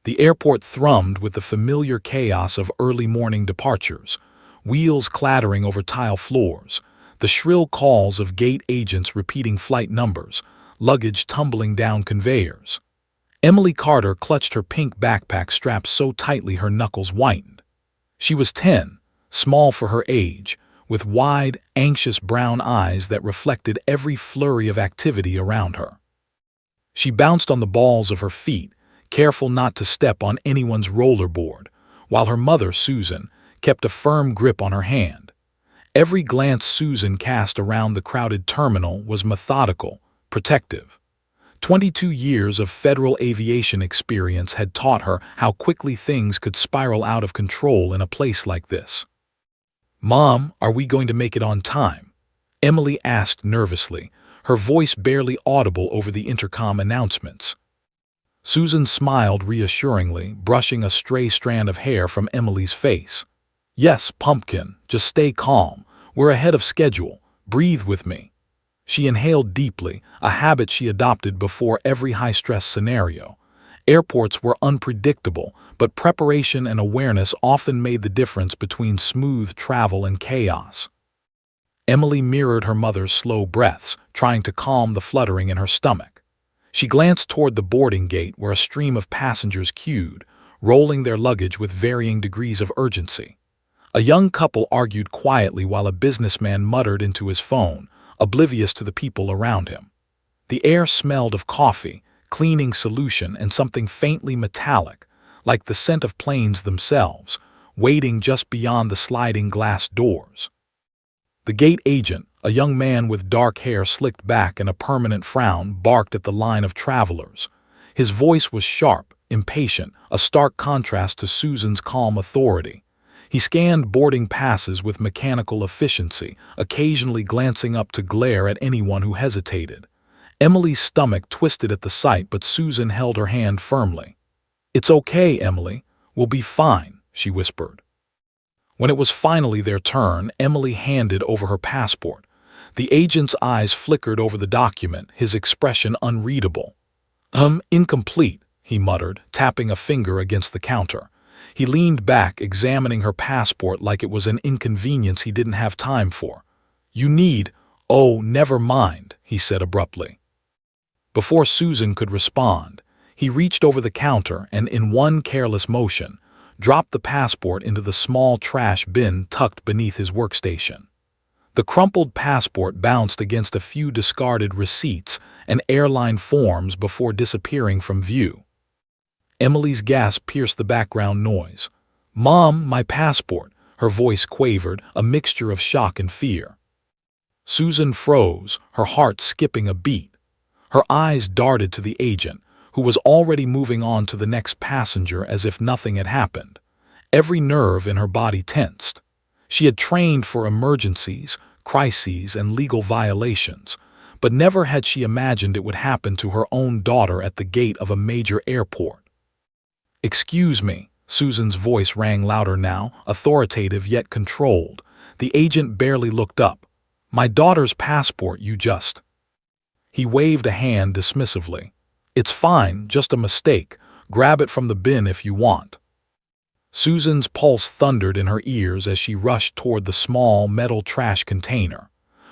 The airport thrummed with the familiar chaos of early morning departures, wheels clattering over tile floors, the shrill calls of gate agents repeating flight numbers, luggage tumbling down conveyors. Emily Carter clutched her pink backpack strapped so tightly her knuckles whitened. She was 10, small for her age, with wide, anxious brown eyes that reflected every flurry of activity around her. She bounced on the balls of her feet, careful not to step on anyone's rollerboard, while her mother, Susan, kept a firm grip on her hand. Every glance Susan cast around the crowded terminal was methodical, protective. 22 years of federal aviation experience had taught her how quickly things could spiral out of control in a place like this. "Mom, are we going to make it on time?" Emily asked nervously, her voice barely audible over the intercom announcements. Susan smiled reassuringly, brushing a stray strand of hair from Emily's face. "Yes, Pumpkin, just stay calm. We're ahead of schedule. Breathe with me." She inhaled deeply, a habit she adopted before every high-stress scenario. Airports were unpredictable, but preparation and awareness often made the difference between smooth travel and chaos. Emily mirrored her mother's slow breaths, trying to calm the fluttering in her stomach. She glanced toward the boarding gate where a stream of passengers queued, rolling their luggage with varying degrees of urgency. A young couple argued quietly while a businessman muttered into his phone, oblivious to the people around him. The air smelled of coffee, cleaning solution, and something faintly metallic, like the scent of planes themselves, waiting just beyond the sliding glass doors. The gate agent, a young man with dark hair slicked back and a permanent frown, barked at the line of travelers. His voice was sharp, impatient, a stark contrast to Susan's calm authority. He scanned boarding passes with mechanical efficiency, occasionally glancing up to glare at anyone who hesitated. Emily's stomach twisted at the sight, but Susan held her hand firmly. "It's okay, Emily. We'll be fine," she whispered. When it was finally their turn, Emily handed over her passport. The agent's eyes flickered over the document, his expression unreadable. Incomplete," he muttered, tapping a finger against the counter. He leaned back, examining her passport like it was an inconvenience he didn't have time for. "Oh, never mind," he said abruptly. Before Susan could respond, he reached over the counter and, in one careless motion, dropped the passport into the small trash bin tucked beneath his workstation. The crumpled passport bounced against a few discarded receipts and airline forms before disappearing from view. Emily's gasp pierced the background noise. "Mom, my passport," her voice quavered, a mixture of shock and fear. Susan froze, her heart skipping a beat. Her eyes darted to the agent, who was already moving on to the next passenger as if nothing had happened. Every nerve in her body tensed. She had trained for emergencies, crises, and legal violations, but never had she imagined it would happen to her own daughter at the gate of a major airport. "Excuse me," Susan's voice rang louder now, authoritative yet controlled. The agent barely looked up. "My daughter's passport, you just—" He waved a hand dismissively. "It's fine, just a mistake. Grab it from the bin if you want." Susan's pulse thundered in her ears as she rushed toward the small metal trash container.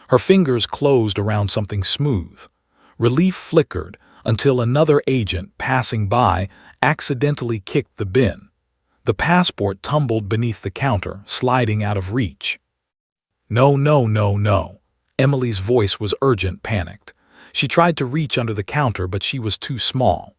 Her fingers closed around something smooth. Relief flickered until another agent, passing by, accidentally kicked the bin. The passport tumbled beneath the counter, sliding out of reach. "No, no, no, no." Emily's voice was urgent, panicked. She tried to reach under the counter, but she was too small.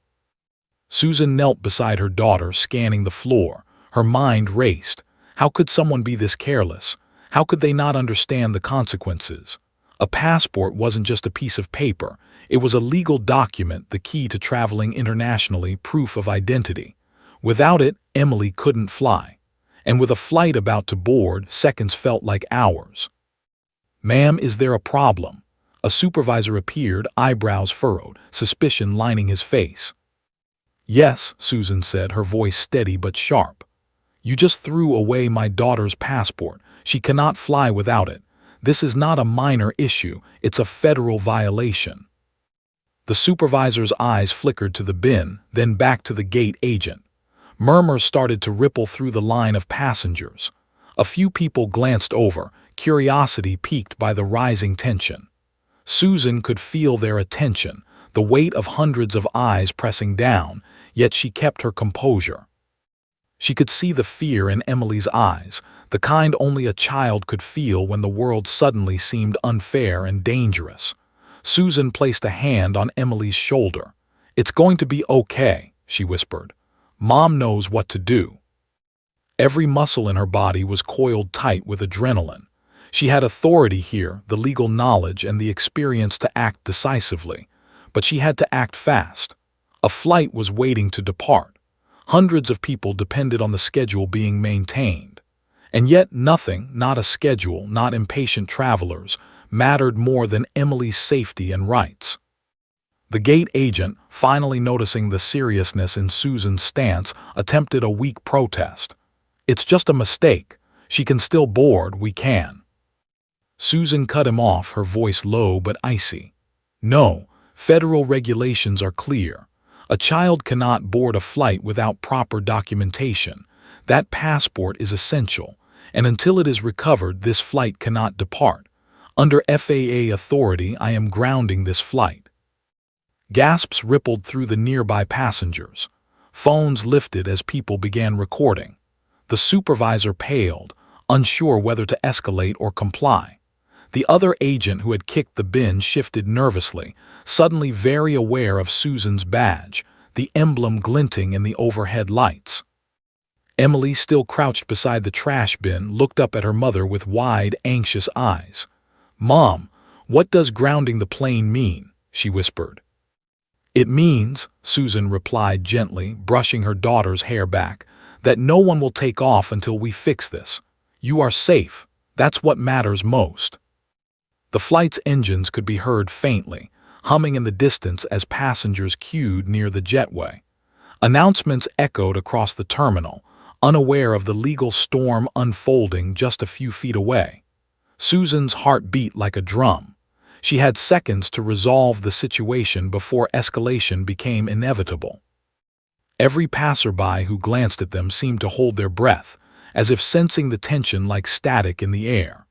Susan knelt beside her daughter, scanning the floor. Her mind raced. How could someone be this careless? How could they not understand the consequences? A passport wasn't just a piece of paper. It was a legal document, the key to traveling internationally, proof of identity. Without it, Emily couldn't fly. And with a flight about to board, seconds felt like hours. "Ma'am, is there a problem?" A supervisor appeared, eyebrows furrowed, suspicion lining his face. "Yes," Susan said, her voice steady but sharp. "You just threw away my daughter's passport. She cannot fly without it. This is not a minor issue, it's a federal violation." The supervisor's eyes flickered to the bin, then back to the gate agent. Murmurs started to ripple through the line of passengers. A few people glanced over, curiosity piqued by the rising tension. Susan could feel their attention, the weight of hundreds of eyes pressing down, yet she kept her composure. She could see the fear in Emily's eyes, the kind only a child could feel when the world suddenly seemed unfair and dangerous. Susan placed a hand on Emily's shoulder. "It's going to be okay," she whispered. "Mom knows what to do." Every muscle in her body was coiled tight with adrenaline. She had authority here, the legal knowledge and the experience to act decisively. But she had to act fast. A flight was waiting to depart. Hundreds of people depended on the schedule being maintained. And yet nothing, not a schedule, not impatient travelers, mattered more than Emily's safety and rights. The gate agent, finally noticing the seriousness in Susan's stance, attempted a weak protest. "It's just a mistake. She can still board, we can." Susan cut him off, her voice low but icy. "No, federal regulations are clear. A child cannot board a flight without proper documentation. That passport is essential, and until it is recovered, this flight cannot depart. Under FAA authority, I am grounding this flight." Gasps rippled through the nearby passengers. Phones lifted as people began recording. The supervisor paled, unsure whether to escalate or comply. The other agent who had kicked the bin shifted nervously, suddenly very aware of Susan's badge, the emblem glinting in the overhead lights. Emily, still crouched beside the trash bin, looked up at her mother with wide, anxious eyes. "Mom, what does grounding the plane mean?" she whispered. "It means," Susan replied gently, brushing her daughter's hair back, "that no one will take off until we fix this. You are safe. That's what matters most." The flight's engines could be heard faintly, humming in the distance as passengers queued near the jetway. Announcements echoed across the terminal, unaware of the legal storm unfolding just a few feet away. Susan's heart beat like a drum. She had seconds to resolve the situation before escalation became inevitable. Every passerby who glanced at them seemed to hold their breath, as if sensing the tension like static in the air.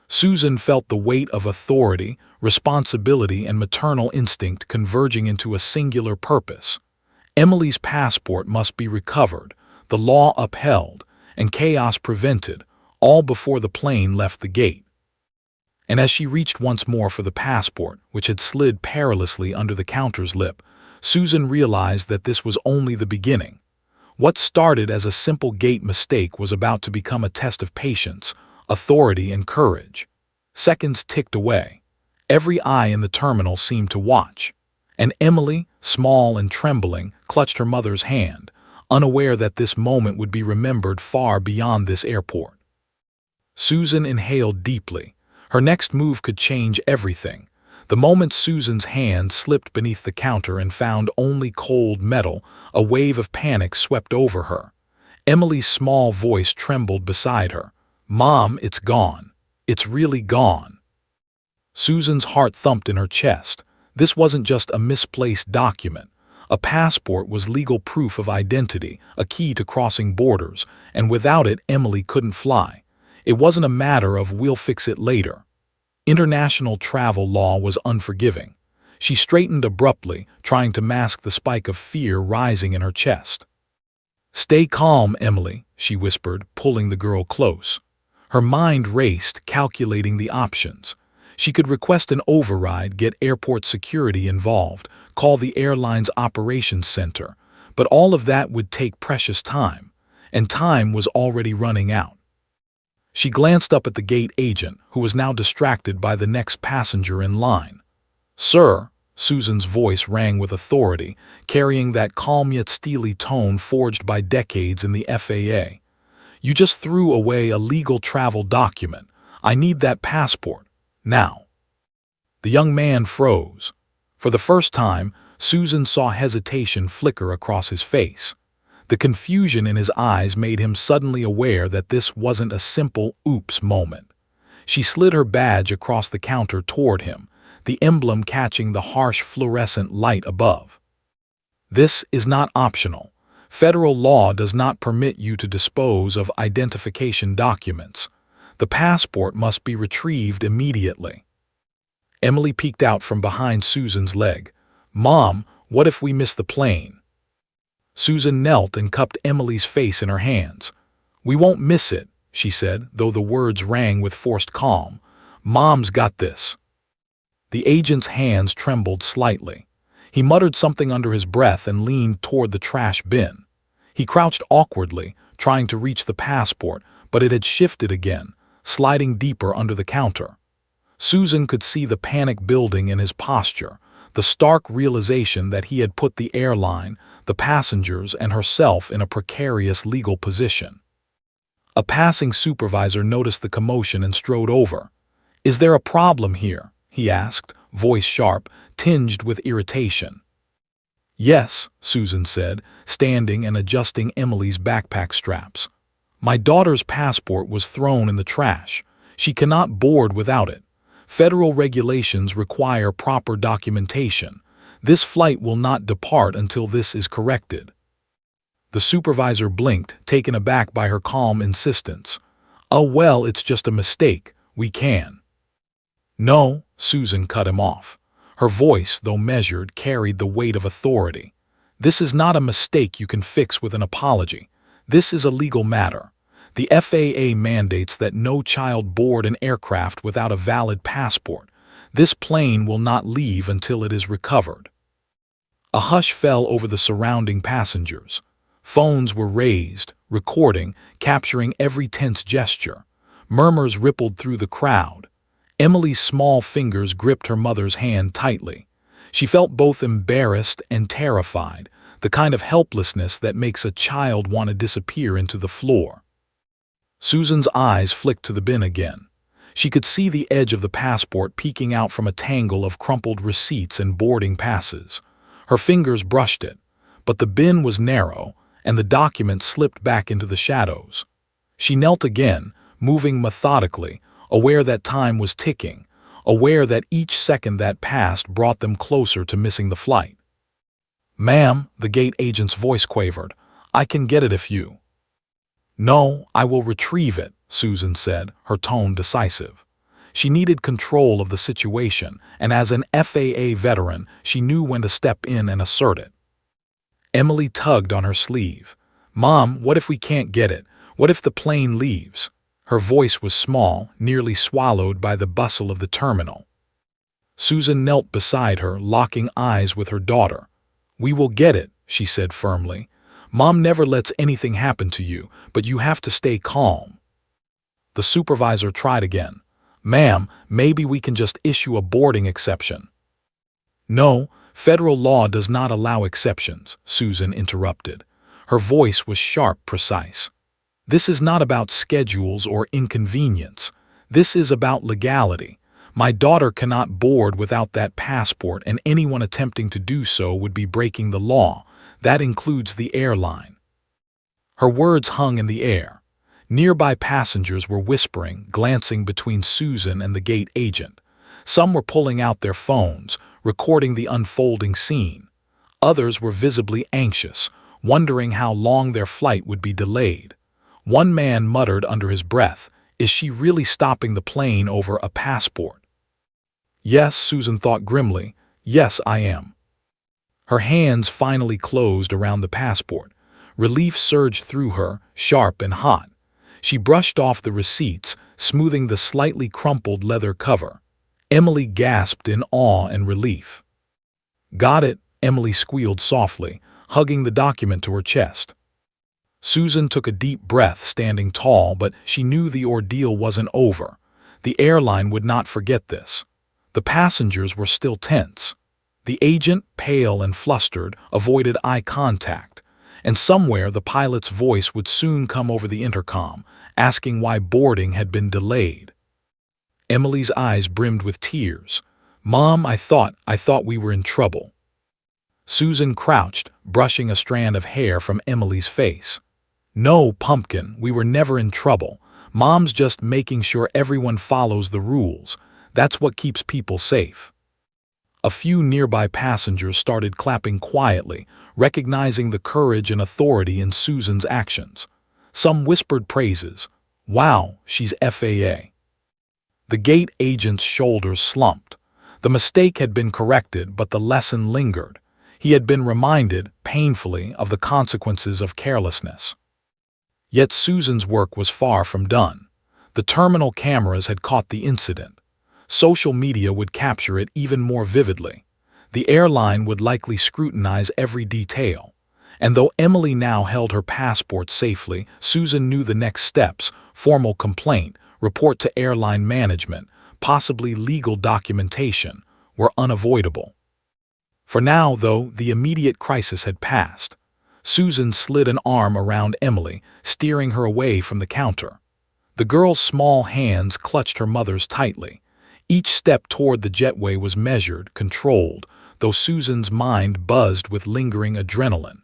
Susan felt the weight of authority, responsibility, and maternal instinct converging into a singular purpose. Emily's passport must be recovered, the law upheld, and chaos prevented, all before the plane left the gate. And as she reached once more for the passport, which had slid perilously under the counter's lip, Susan realized that this was only the beginning. What started as a simple gate mistake was about to become a test of patience, authority, and courage. Seconds ticked away. Every eye in the terminal seemed to watch. And Emily, small and trembling, clutched her mother's hand, unaware that this moment would be remembered far beyond this airport. Susan inhaled deeply. Her next move could change everything. The moment Susan's hand slipped beneath the counter and found only cold metal, a wave of panic swept over her. Emily's small voice trembled beside her. "Mom, it's gone. It's really gone." Susan's heart thumped in her chest. This wasn't just a misplaced document. A passport was legal proof of identity, a key to crossing borders, and without it, Emily couldn't fly. It wasn't a matter of "we'll fix it later." International travel law was unforgiving. She straightened abruptly, trying to mask the spike of fear rising in her chest. "Stay calm, Emily," she whispered, pulling the girl close. Her mind raced, calculating the options. She could request an override, get airport security involved, call the airline's operations center, but all of that would take precious time, and time was already running out. She glanced up at the gate agent, who was now distracted by the next passenger in line. "Sir," Susan's voice rang with authority, carrying that calm yet steely tone forged by decades in the FAA. "You just threw away a legal travel document. I need that passport. Now." The young man froze. For the first time, Susan saw hesitation flicker across his face. The confusion in his eyes made him suddenly aware that this wasn't a simple oops moment. She slid her badge across the counter toward him, the emblem catching the harsh fluorescent light above. "This is not optional. Federal law does not permit you to dispose of identification documents. The passport must be retrieved immediately. Emily peeked out from behind Susan's leg. Mom, what if we miss the plane? Susan knelt and cupped Emily's face in her hands. We won't miss it, she said, though the words rang with forced calm. Mom's got this. The agent's hands trembled slightly. He muttered something under his breath and leaned toward the trash bin. He crouched awkwardly, trying to reach the passport, but it had shifted again, sliding deeper under the counter. Susan could see the panic building in his posture, the stark realization that he had put the airline, the passengers, and herself in a precarious legal position. A passing supervisor noticed the commotion and strode over. Is there a problem here? He asked, voice sharp, tinged with irritation. Yes, Susan said, standing and adjusting Emily's backpack straps. My daughter's passport was thrown in the trash. She cannot board without it. Federal regulations require proper documentation. This flight will not depart until this is corrected. The supervisor blinked, taken aback by her calm insistence. Oh well, it's just a mistake. We can. No, Susan cut him off. Her voice, though measured, carried the weight of authority. This is not a mistake you can fix with an apology. This is a legal matter. The FAA mandates that no child board an aircraft without a valid passport. This plane will not leave until it is recovered. A hush fell over the surrounding passengers. Phones were raised, recording, capturing every tense gesture. Murmurs rippled through the crowd. Emily's small fingers gripped her mother's hand tightly. She felt both embarrassed and terrified, the kind of helplessness that makes a child want to disappear into the floor. Susan's eyes flicked to the bin again. She could see the edge of the passport peeking out from a tangle of crumpled receipts and boarding passes. Her fingers brushed it, but the bin was narrow, and the document slipped back into the shadows. She knelt again, moving methodically, aware that time was ticking, aware that each second that passed brought them closer to missing the flight. Ma'am, the gate agent's voice quavered, I can get it if you... No, I will retrieve it, Susan said, her tone decisive. She needed control of the situation, and as an FAA veteran, she knew when to step in and assert it. Emily tugged on her sleeve. Mom, what if we can't get it? What if the plane leaves? Her voice was small, nearly swallowed by the bustle of the terminal. Susan knelt beside her, locking eyes with her daughter. We will get it, she said firmly. Mom never lets anything happen to you, but you have to stay calm. The supervisor tried again. Ma'am, maybe we can just issue a boarding exception. No, federal law does not allow exceptions, Susan interrupted. Her voice was sharp, precise. This is not about schedules or inconvenience. This is about legality. My daughter cannot board without that passport, and anyone attempting to do so would be breaking the law. That includes the airline. Her words hung in the air. Nearby passengers were whispering, glancing between Susan and the gate agent. Some were pulling out their phones, recording the unfolding scene. Others were visibly anxious, wondering how long their flight would be delayed. One man muttered under his breath, Is she really stopping the plane over a passport? Yes, Susan thought grimly. Yes, I am. Her hands finally closed around the passport. Relief surged through her, sharp and hot. She brushed off the receipts, smoothing the slightly crumpled leather cover. Emily gasped in awe and relief. Got it, Emily squealed softly, hugging the document to her chest. Susan took a deep breath, standing tall, but she knew the ordeal wasn't over. The airline would not forget this. The passengers were still tense. The agent, pale and flustered, avoided eye contact, and somewhere the pilot's voice would soon come over the intercom, asking why boarding had been delayed. Emily's eyes brimmed with tears. Mom, I thought we were in trouble. Susan crouched, brushing a strand of hair from Emily's face. No, pumpkin, we were never in trouble. Mom's just making sure everyone follows the rules. That's what keeps people safe. A few nearby passengers started clapping quietly, recognizing the courage and authority in Susan's actions. Some whispered praises. "Wow, she's FAA." The gate agent's shoulders slumped. The mistake had been corrected, but the lesson lingered. He had been reminded, painfully, of the consequences of carelessness. Yet Susan's work was far from done. The terminal cameras had caught the incident. Social media would capture it even more vividly. The airline would likely scrutinize every detail. And though Emily now held her passport safely, Susan knew the next steps: formal complaint, report to airline management, possibly legal documentation, were unavoidable. For now, though, the immediate crisis had passed. Susan slid an arm around Emily, steering her away from the counter. The girl's small hands clutched her mother's tightly. Each step toward the jetway was measured, controlled, though Susan's mind buzzed with lingering adrenaline.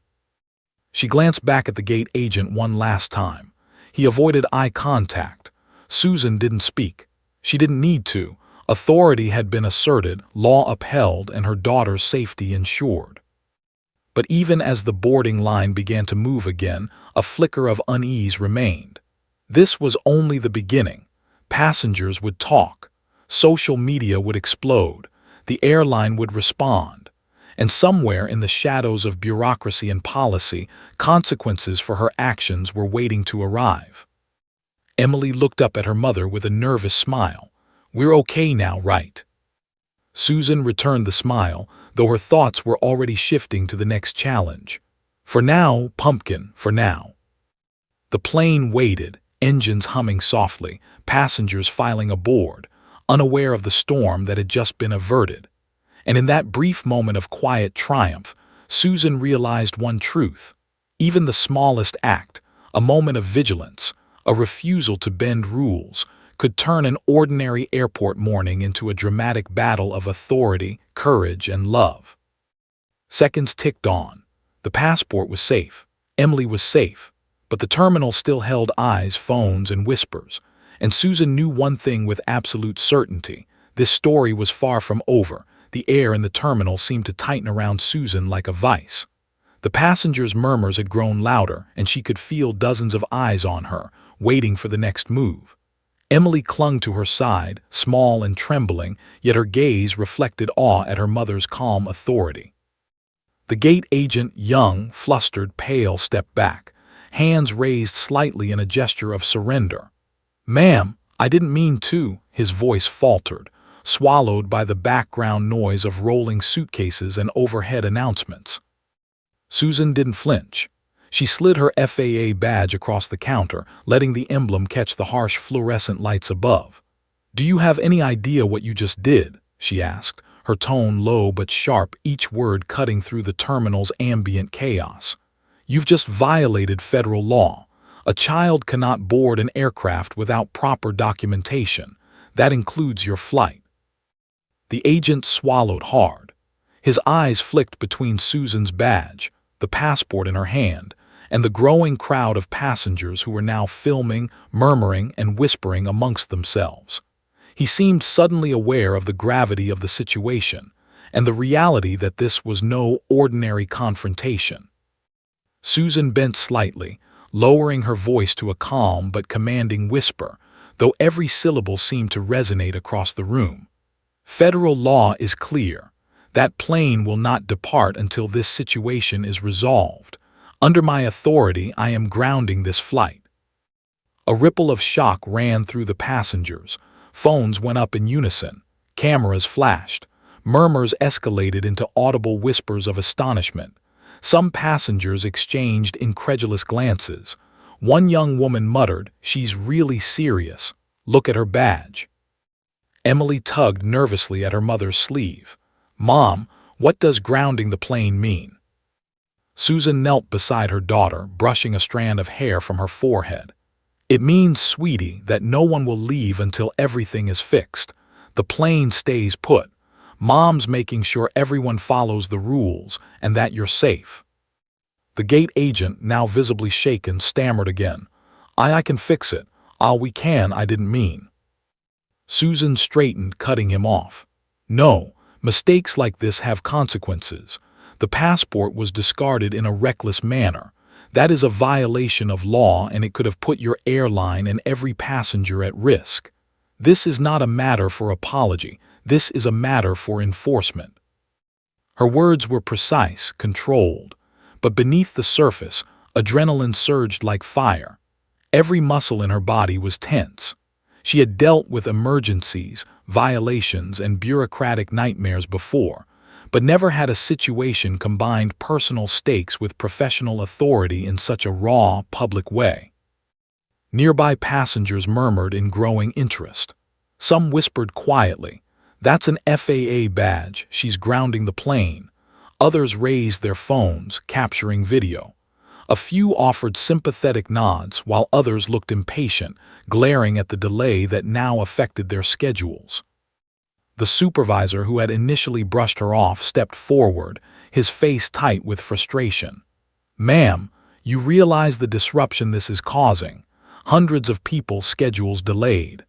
She glanced back at the gate agent one last time. He avoided eye contact. Susan didn't speak. She didn't need to. Authority had been asserted, law upheld, and her daughter's safety ensured. But even as the boarding line began to move again, a flicker of unease remained. This was only the beginning. Passengers would talk. Social media would explode. The airline would respond. And somewhere in the shadows of bureaucracy and policy, consequences for her actions were waiting to arrive. Emily looked up at her mother with a nervous smile. "We're okay now, right?" Susan returned the smile, though her thoughts were already shifting to the next challenge. "For now, pumpkin, for now." The plane waited, engines humming softly, passengers filing aboard, unaware of the storm that had just been averted. And in that brief moment of quiet triumph, Susan realized one truth. Even the smallest act, a moment of vigilance, a refusal to bend rules, could turn an ordinary airport morning into a dramatic battle of authority, courage, and love. Seconds ticked on. The passport was safe. Emily was safe. But the terminal still held eyes, phones, and whispers. And Susan knew one thing with absolute certainty. This story was far from over. The air in the terminal seemed to tighten around Susan like a vice. The passengers' murmurs had grown louder, and she could feel dozens of eyes on her, waiting for the next move. Emily clung to her side, small and trembling, yet her gaze reflected awe at her mother's calm authority. The gate agent, young, flustered, pale, stepped back, hands raised slightly in a gesture of surrender. "Ma'am, I didn't mean to," his voice faltered, swallowed by the background noise of rolling suitcases and overhead announcements. Susan didn't flinch. She slid her FAA badge across the counter, letting the emblem catch the harsh fluorescent lights above. "Do you have any idea what you just did?" she asked, her tone low but sharp, each word cutting through the terminal's ambient chaos. "You've just violated federal law. A child cannot board an aircraft without proper documentation. That includes your flight." The agent swallowed hard. His eyes flicked between Susan's badge, the passport in her hand, and the growing crowd of passengers who were now filming, murmuring, and whispering amongst themselves. He seemed suddenly aware of the gravity of the situation, and the reality that this was no ordinary confrontation. Susan bent slightly, lowering her voice to a calm but commanding whisper, though every syllable seemed to resonate across the room. "Federal law is clear. That plane will not depart until this situation is resolved. Under my authority, I am grounding this flight." A ripple of shock ran through the passengers. Phones went up in unison. Cameras flashed. Murmurs escalated into audible whispers of astonishment. Some passengers exchanged incredulous glances. One young woman muttered, "She's really serious. Look at her badge." Emily tugged nervously at her mother's sleeve. "Mom, what does grounding the plane mean?" Susan knelt beside her daughter, brushing a strand of hair from her forehead. "It means, sweetie, that no one will leave until everything is fixed. The plane stays put. Mom's making sure everyone follows the rules and that you're safe." The gate agent, now visibly shaken, stammered again. I can fix it. We can, I didn't mean." Susan straightened, cutting him off. "No, Mistakes like this have consequences. The passport was discarded in a reckless manner. That is a violation of law, and it could have put your airline and every passenger at risk. This is not a matter for apology. This is a matter for enforcement. Her words were precise, controlled. But beneath the surface, adrenaline surged like fire. Every muscle in her body was tense. She had dealt with emergencies, violations, and bureaucratic nightmares before, but never had a situation combined personal stakes with professional authority in such a raw, public way. Nearby passengers murmured in growing interest. Some whispered quietly, "That's an FAA badge, she's grounding the plane." Others raised their phones, capturing video. A few offered sympathetic nods, while others looked impatient, glaring at the delay that now affected their schedules. The supervisor who had initially brushed her off stepped forward, his face tight with frustration. "Ma'am, you realize the disruption this is causing. Hundreds of people's schedules delayed."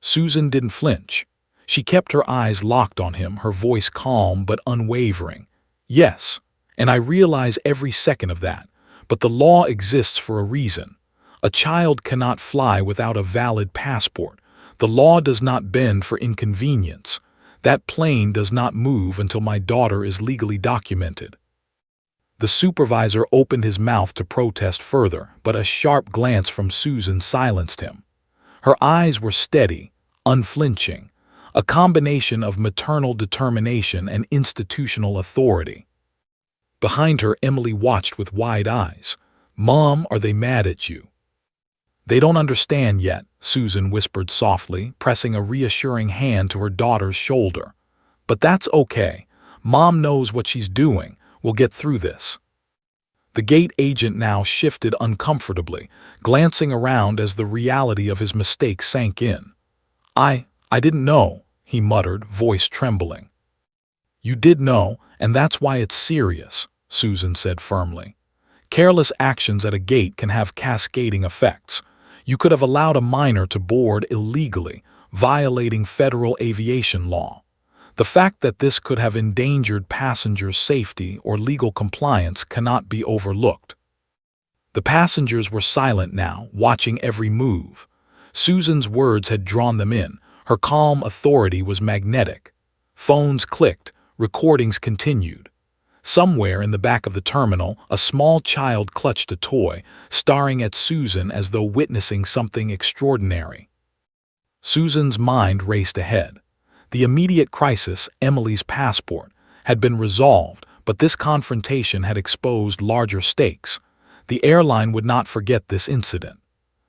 Susan didn't flinch. She kept her eyes locked on him, her voice calm but unwavering. "Yes, and I realize every second of that. But the law exists for a reason. A child cannot fly without a valid passport. The law does not bend for inconvenience. That plane does not move until my daughter is legally documented." The supervisor opened his mouth to protest further, but a sharp glance from Susan silenced him. Her eyes were steady, unflinching, a combination of maternal determination and institutional authority. Behind her, Emily watched with wide eyes. "Mom, are they mad at you?" "They don't understand yet," Susan whispered softly, pressing a reassuring hand to her daughter's shoulder. "But that's okay. Mom knows what she's doing. We'll get through this." The gate agent now shifted uncomfortably, glancing around as the reality of his mistake sank in. I didn't know," he muttered, voice trembling. "You did know, and that's why it's serious," Susan said firmly. "Careless actions at a gate can have cascading effects. You could have allowed a minor to board illegally, violating federal aviation law. The fact that this could have endangered passengers' safety or legal compliance cannot be overlooked." The passengers were silent now, watching every move. Susan's words had drawn them in. Her calm authority was magnetic. Phones clicked, recordings continued. Somewhere in the back of the terminal, a small child clutched a toy, staring at Susan as though witnessing something extraordinary. Susan's mind raced ahead. The immediate crisis, Emily's passport, had been resolved, but this confrontation had exposed larger stakes. The airline would not forget this incident.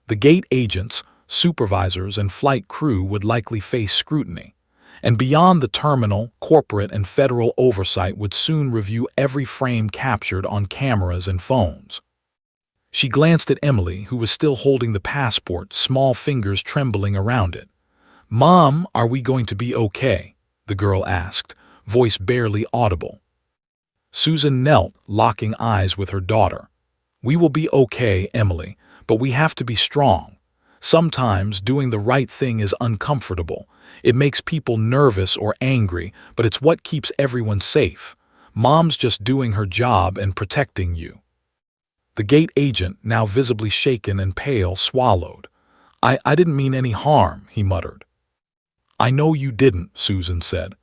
The gate agents, supervisors, and flight crew would likely face scrutiny. And beyond the terminal, corporate and federal oversight would soon review every frame captured on cameras and phones. She glanced at Emily, who was still holding the passport, small fingers trembling around it. "Mom, are we going to be okay?" the girl asked, voice barely audible. Susan knelt, locking eyes with her daughter. "We will be okay, Emily, but we have to be strong. Sometimes doing the right thing is uncomfortable. It makes people nervous or angry, but it's what keeps everyone safe. Mom's just doing her job and protecting you." The gate agent, now visibly shaken and pale, swallowed. I didn't mean any harm," he muttered. "I know you didn't," Susan said.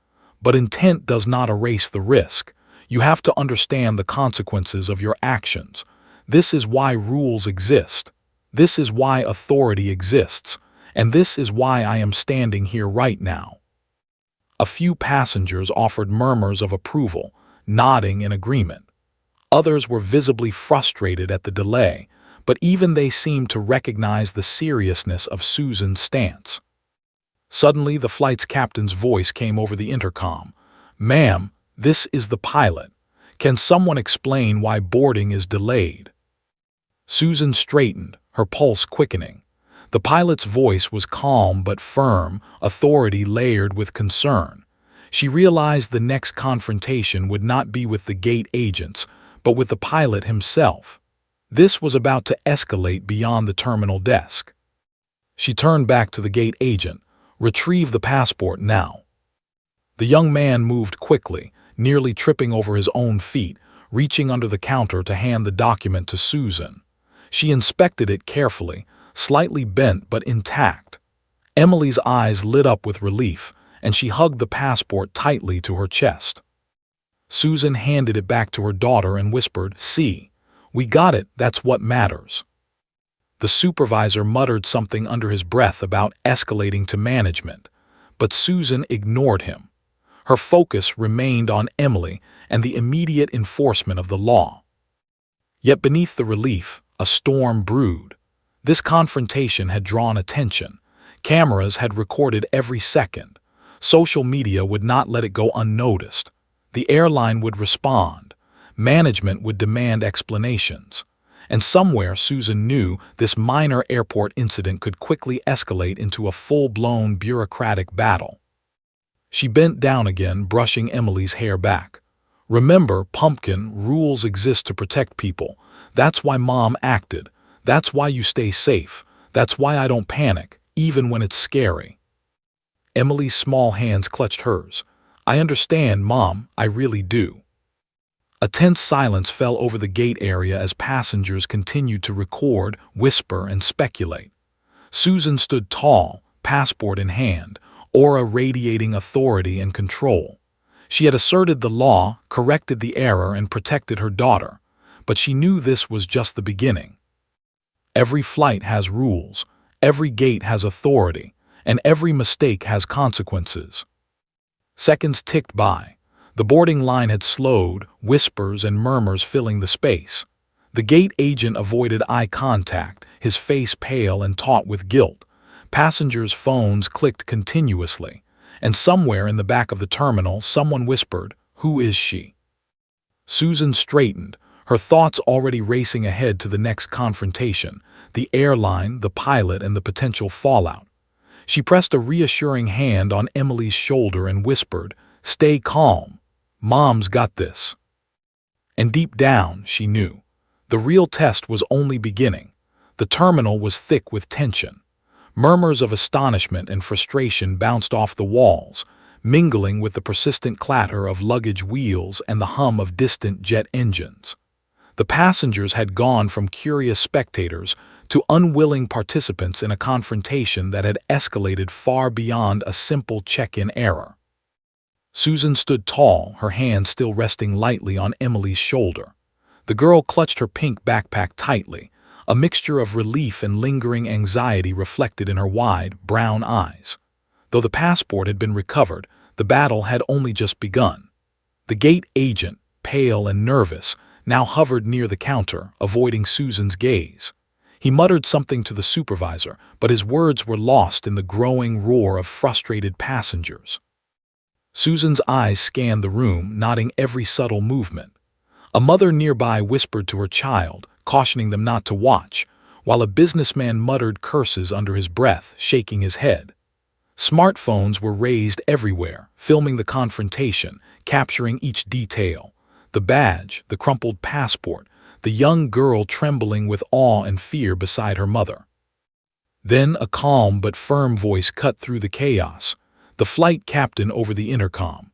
"But intent does not erase the risk. You have to understand the consequences of your actions. This is why rules exist. This is why authority exists. And this is why I am standing here right now." A few passengers offered murmurs of approval, nodding in agreement. Others were visibly frustrated at the delay, but even they seemed to recognize the seriousness of Susan's stance. Suddenly, the flight's captain's voice came over the intercom. "Ma'am, this is the pilot. Can someone explain why boarding is delayed?" Susan straightened, her pulse quickening. The pilot's voice was calm but firm, authority layered with concern. She realized the next confrontation would not be with the gate agents, but with the pilot himself. This was about to escalate beyond the terminal desk. She turned back to the gate agent. "Retrieve the passport now." The young man moved quickly, nearly tripping over his own feet, reaching under the counter to hand the document to Susan. She inspected it carefully, slightly bent but intact. Emily's eyes lit up with relief, and she hugged the passport tightly to her chest. Susan handed it back to her daughter and whispered, "See, we got it, that's what matters." The supervisor muttered something under his breath about escalating to management, but Susan ignored him. Her focus remained on Emily and the immediate enforcement of the law. Yet beneath the relief, a storm brewed. This confrontation had drawn attention. Cameras had recorded every second. Social media would not let it go unnoticed. The airline would respond. Management would demand explanations. And somewhere Susan knew this minor airport incident could quickly escalate into a full-blown bureaucratic battle. She bent down again, brushing Emily's hair back. "Remember, Pumpkin, rules exist to protect people. That's why Mom acted. That's why you stay safe. That's why I don't panic, even when it's scary." Emily's small hands clutched hers. "I understand, Mom, I really do." A tense silence fell over the gate area as passengers continued to record, whisper, and speculate. Susan stood tall, passport in hand, aura radiating authority and control. She had asserted the law, corrected the error, and protected her daughter, but she knew this was just the beginning. Every flight has rules, every gate has authority, and every mistake has consequences. Seconds ticked by. The boarding line had slowed, whispers and murmurs filling the space. The gate agent avoided eye contact, his face pale and taut with guilt. Passengers' phones clicked continuously, and somewhere in the back of the terminal someone whispered, "Who is she?" Susan straightened, her thoughts already racing ahead to the next confrontation, the airline, the pilot, and the potential fallout. She pressed a reassuring hand on Emily's shoulder and whispered, "Stay calm. Mom's got this." And deep down, she knew. The real test was only beginning. The terminal was thick with tension. Murmurs of astonishment and frustration bounced off the walls, mingling with the persistent clatter of luggage wheels and the hum of distant jet engines. The passengers had gone from curious spectators to unwilling participants in a confrontation that had escalated far beyond a simple check-in error. Susan stood tall, her hand still resting lightly on Emily's shoulder. The girl clutched her pink backpack tightly, a mixture of relief and lingering anxiety reflected in her wide, brown eyes. Though the passport had been recovered, the battle had only just begun. The gate agent, pale and nervous, now hovered near the counter, avoiding Susan's gaze. He muttered something to the supervisor, but his words were lost in the growing roar of frustrated passengers. Susan's eyes scanned the room, noting every subtle movement. A mother nearby whispered to her child, cautioning them not to watch, while a businessman muttered curses under his breath, shaking his head. Smartphones were raised everywhere, filming the confrontation, capturing each detail. The badge, the crumpled passport, the young girl trembling with awe and fear beside her mother. Then a calm but firm voice cut through the chaos. The flight captain over the intercom.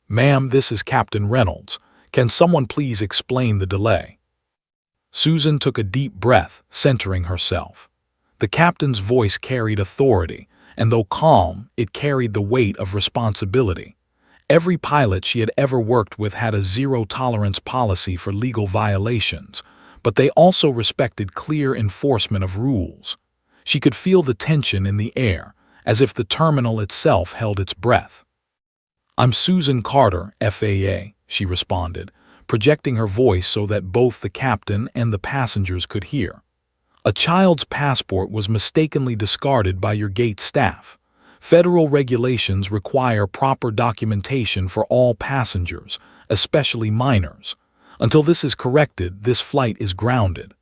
"Ma'am, this is Captain Reynolds. Can someone please explain the delay?" Susan took a deep breath, centering herself. The captain's voice carried authority, and though calm, it carried the weight of responsibility. Every pilot she had ever worked with had a zero-tolerance policy for legal violations, but they also respected clear enforcement of rules. She could feel the tension in the air, as if the terminal itself held its breath. "I'm Susan Carter, FAA," she responded, projecting her voice so that both the captain and the passengers could hear. "A child's passport was mistakenly discarded by your gate staff. Federal regulations require proper documentation for all passengers, especially minors. Until this is corrected, this flight is grounded."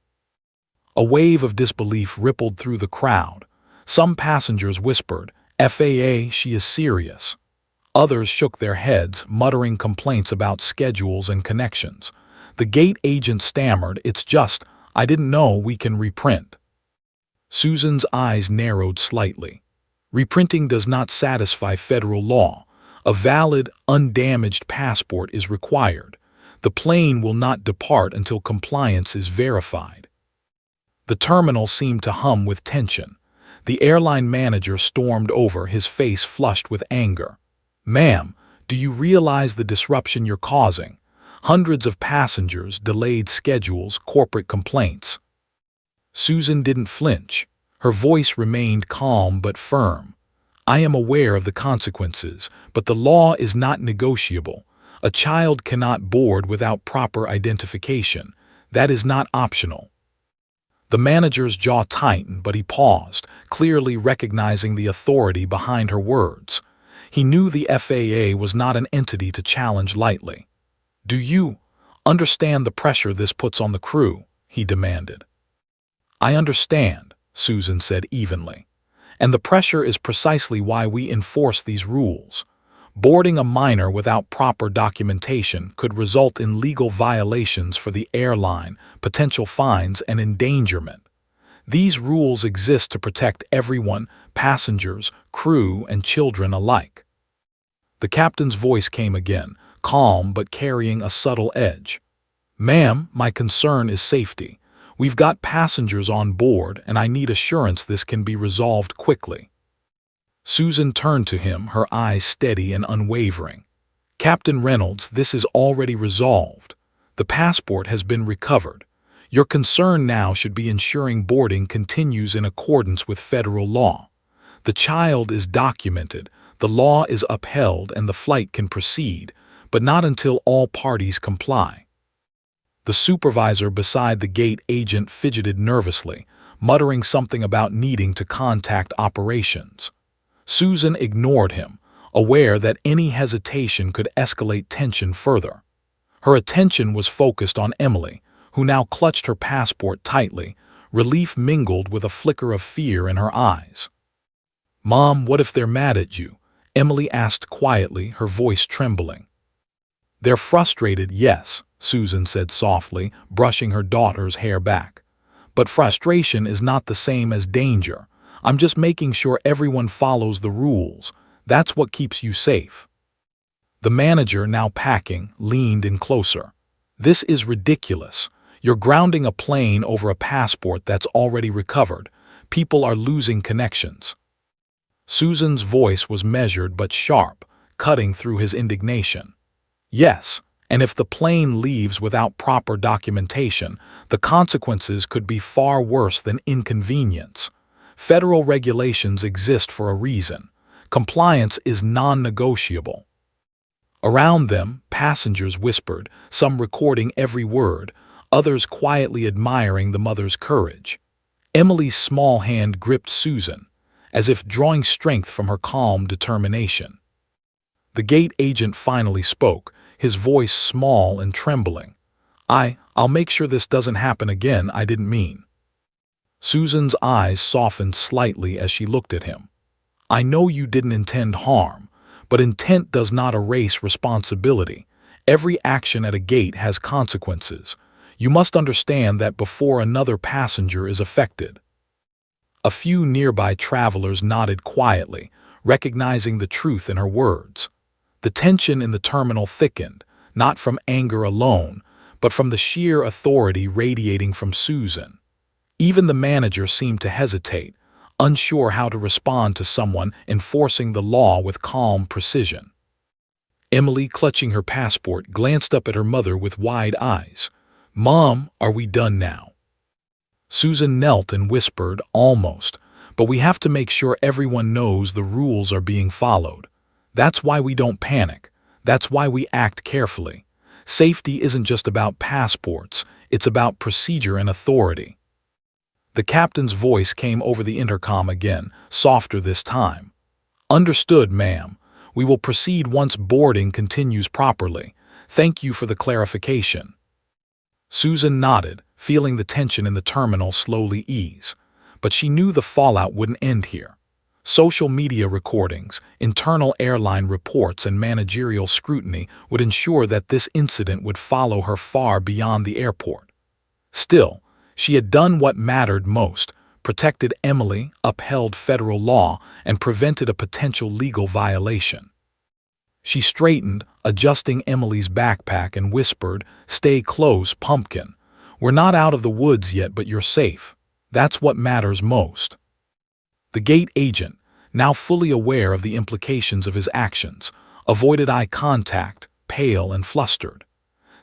A wave of disbelief rippled through the crowd. Some passengers whispered, "FAA, she is serious." Others shook their heads, muttering complaints about schedules and connections. The gate agent stammered, "It's just, I didn't know, we can reprint." Susan's eyes narrowed slightly. Reprinting does not satisfy federal law. A valid, undamaged passport is required. The plane will not depart until compliance is verified. The terminal seemed to hum with tension. The airline manager stormed over, his face flushed with anger. "Ma'am, do you realize the disruption you're causing? Hundreds of passengers, delayed schedules, corporate complaints." Susan didn't flinch. Her voice remained calm but firm. "I am aware of the consequences, but the law is not negotiable. A child cannot board without proper identification. That is not optional." The manager's jaw tightened, but he paused, clearly recognizing the authority behind her words. He knew the FAA was not an entity to challenge lightly. "Do you understand the pressure this puts on the crew?" he demanded. "I understand," Susan said evenly. "And the pressure is precisely why we enforce these rules. Boarding a minor without proper documentation could result in legal violations for the airline, potential fines, and endangerment. These rules exist to protect everyone, passengers, crew, and children alike." The captain's voice came again, calm but carrying a subtle edge. "Ma'am, my concern is safety. We've got passengers on board, and I need assurance this can be resolved quickly." Susan turned to him, her eyes steady and unwavering. "Captain Reynolds, this is already resolved. The passport has been recovered. Your concern now should be ensuring boarding continues in accordance with federal law. The child is documented, the law is upheld, and the flight can proceed, but not until all parties comply." The supervisor beside the gate agent fidgeted nervously, muttering something about needing to contact operations. Susan ignored him, aware that any hesitation could escalate tension further. Her attention was focused on Emily, who now clutched her passport tightly, relief mingled with a flicker of fear in her eyes. "Mom, what if they're mad at you?" Emily asked quietly, her voice trembling. "They're frustrated, yes," Susan said softly, brushing her daughter's hair back. "But frustration is not the same as danger. I'm just making sure everyone follows the rules. That's what keeps you safe." The manager, now packing, leaned in closer. "This is ridiculous. You're grounding a plane over a passport that's already recovered. People are losing connections." Susan's voice was measured but sharp, cutting through his indignation. "Yes, and if the plane leaves without proper documentation, the consequences could be far worse than inconvenience. Federal regulations exist for a reason. Compliance is non-negotiable." Around them, passengers whispered, some recording every word, others quietly admiring the mother's courage. Emily's small hand gripped Susan, as if drawing strength from her calm determination. The gate agent finally spoke, his voice small and trembling. I'll make sure this doesn't happen again. I didn't mean." Susan's eyes softened slightly as she looked at him. "I know you didn't intend harm, but intent does not erase responsibility. Every action at a gate has consequences. You must understand that before another passenger is affected." A few nearby travelers nodded quietly, recognizing the truth in her words. The tension in the terminal thickened, not from anger alone, but from the sheer authority radiating from Susan. Even the manager seemed to hesitate, unsure how to respond to someone enforcing the law with calm precision. Emily, clutching her passport, glanced up at her mother with wide eyes. "Mom, are we done now?" Susan knelt and whispered, "Almost, but we have to make sure everyone knows the rules are being followed. That's why we don't panic. That's why we act carefully. Safety isn't just about passports, it's about procedure and authority." The captain's voice came over the intercom again, softer this time. "Understood, ma'am. We will proceed once boarding continues properly. Thank you for the clarification." Susan nodded, feeling the tension in the terminal slowly ease. But she knew the fallout wouldn't end here. Social media recordings, internal airline reports, and managerial scrutiny would ensure that this incident would follow her far beyond the airport. Still, she had done what mattered most, protected Emily, upheld federal law, and prevented a potential legal violation. She straightened, adjusting Emily's backpack, and whispered, "Stay close, Pumpkin. We're not out of the woods yet, but you're safe. That's what matters most." The gate agent, now fully aware of the implications of his actions, avoided eye contact, pale and flustered.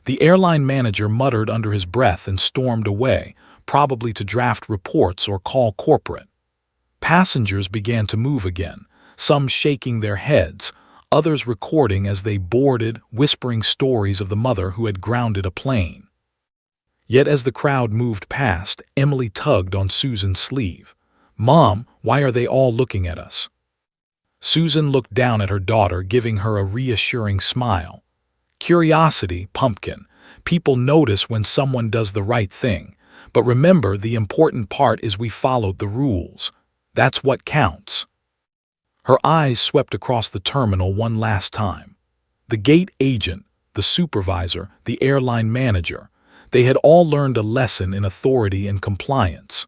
The airline manager muttered under his breath and stormed away, probably to draft reports or call corporate. Passengers began to move again, some shaking their heads, others recording as they boarded, whispering stories of the mother who had grounded a plane. Yet as the crowd moved past, Emily tugged on Susan's sleeve. "Mom, why are they all looking at us?" Susan looked down at her daughter, giving her a reassuring smile. "Curiosity, Pumpkin. People notice when someone does the right thing. But remember, the important part is we followed the rules. That's what counts." Her eyes swept across the terminal one last time. The gate agent, the supervisor, the airline manager, they had all learned a lesson in authority and compliance.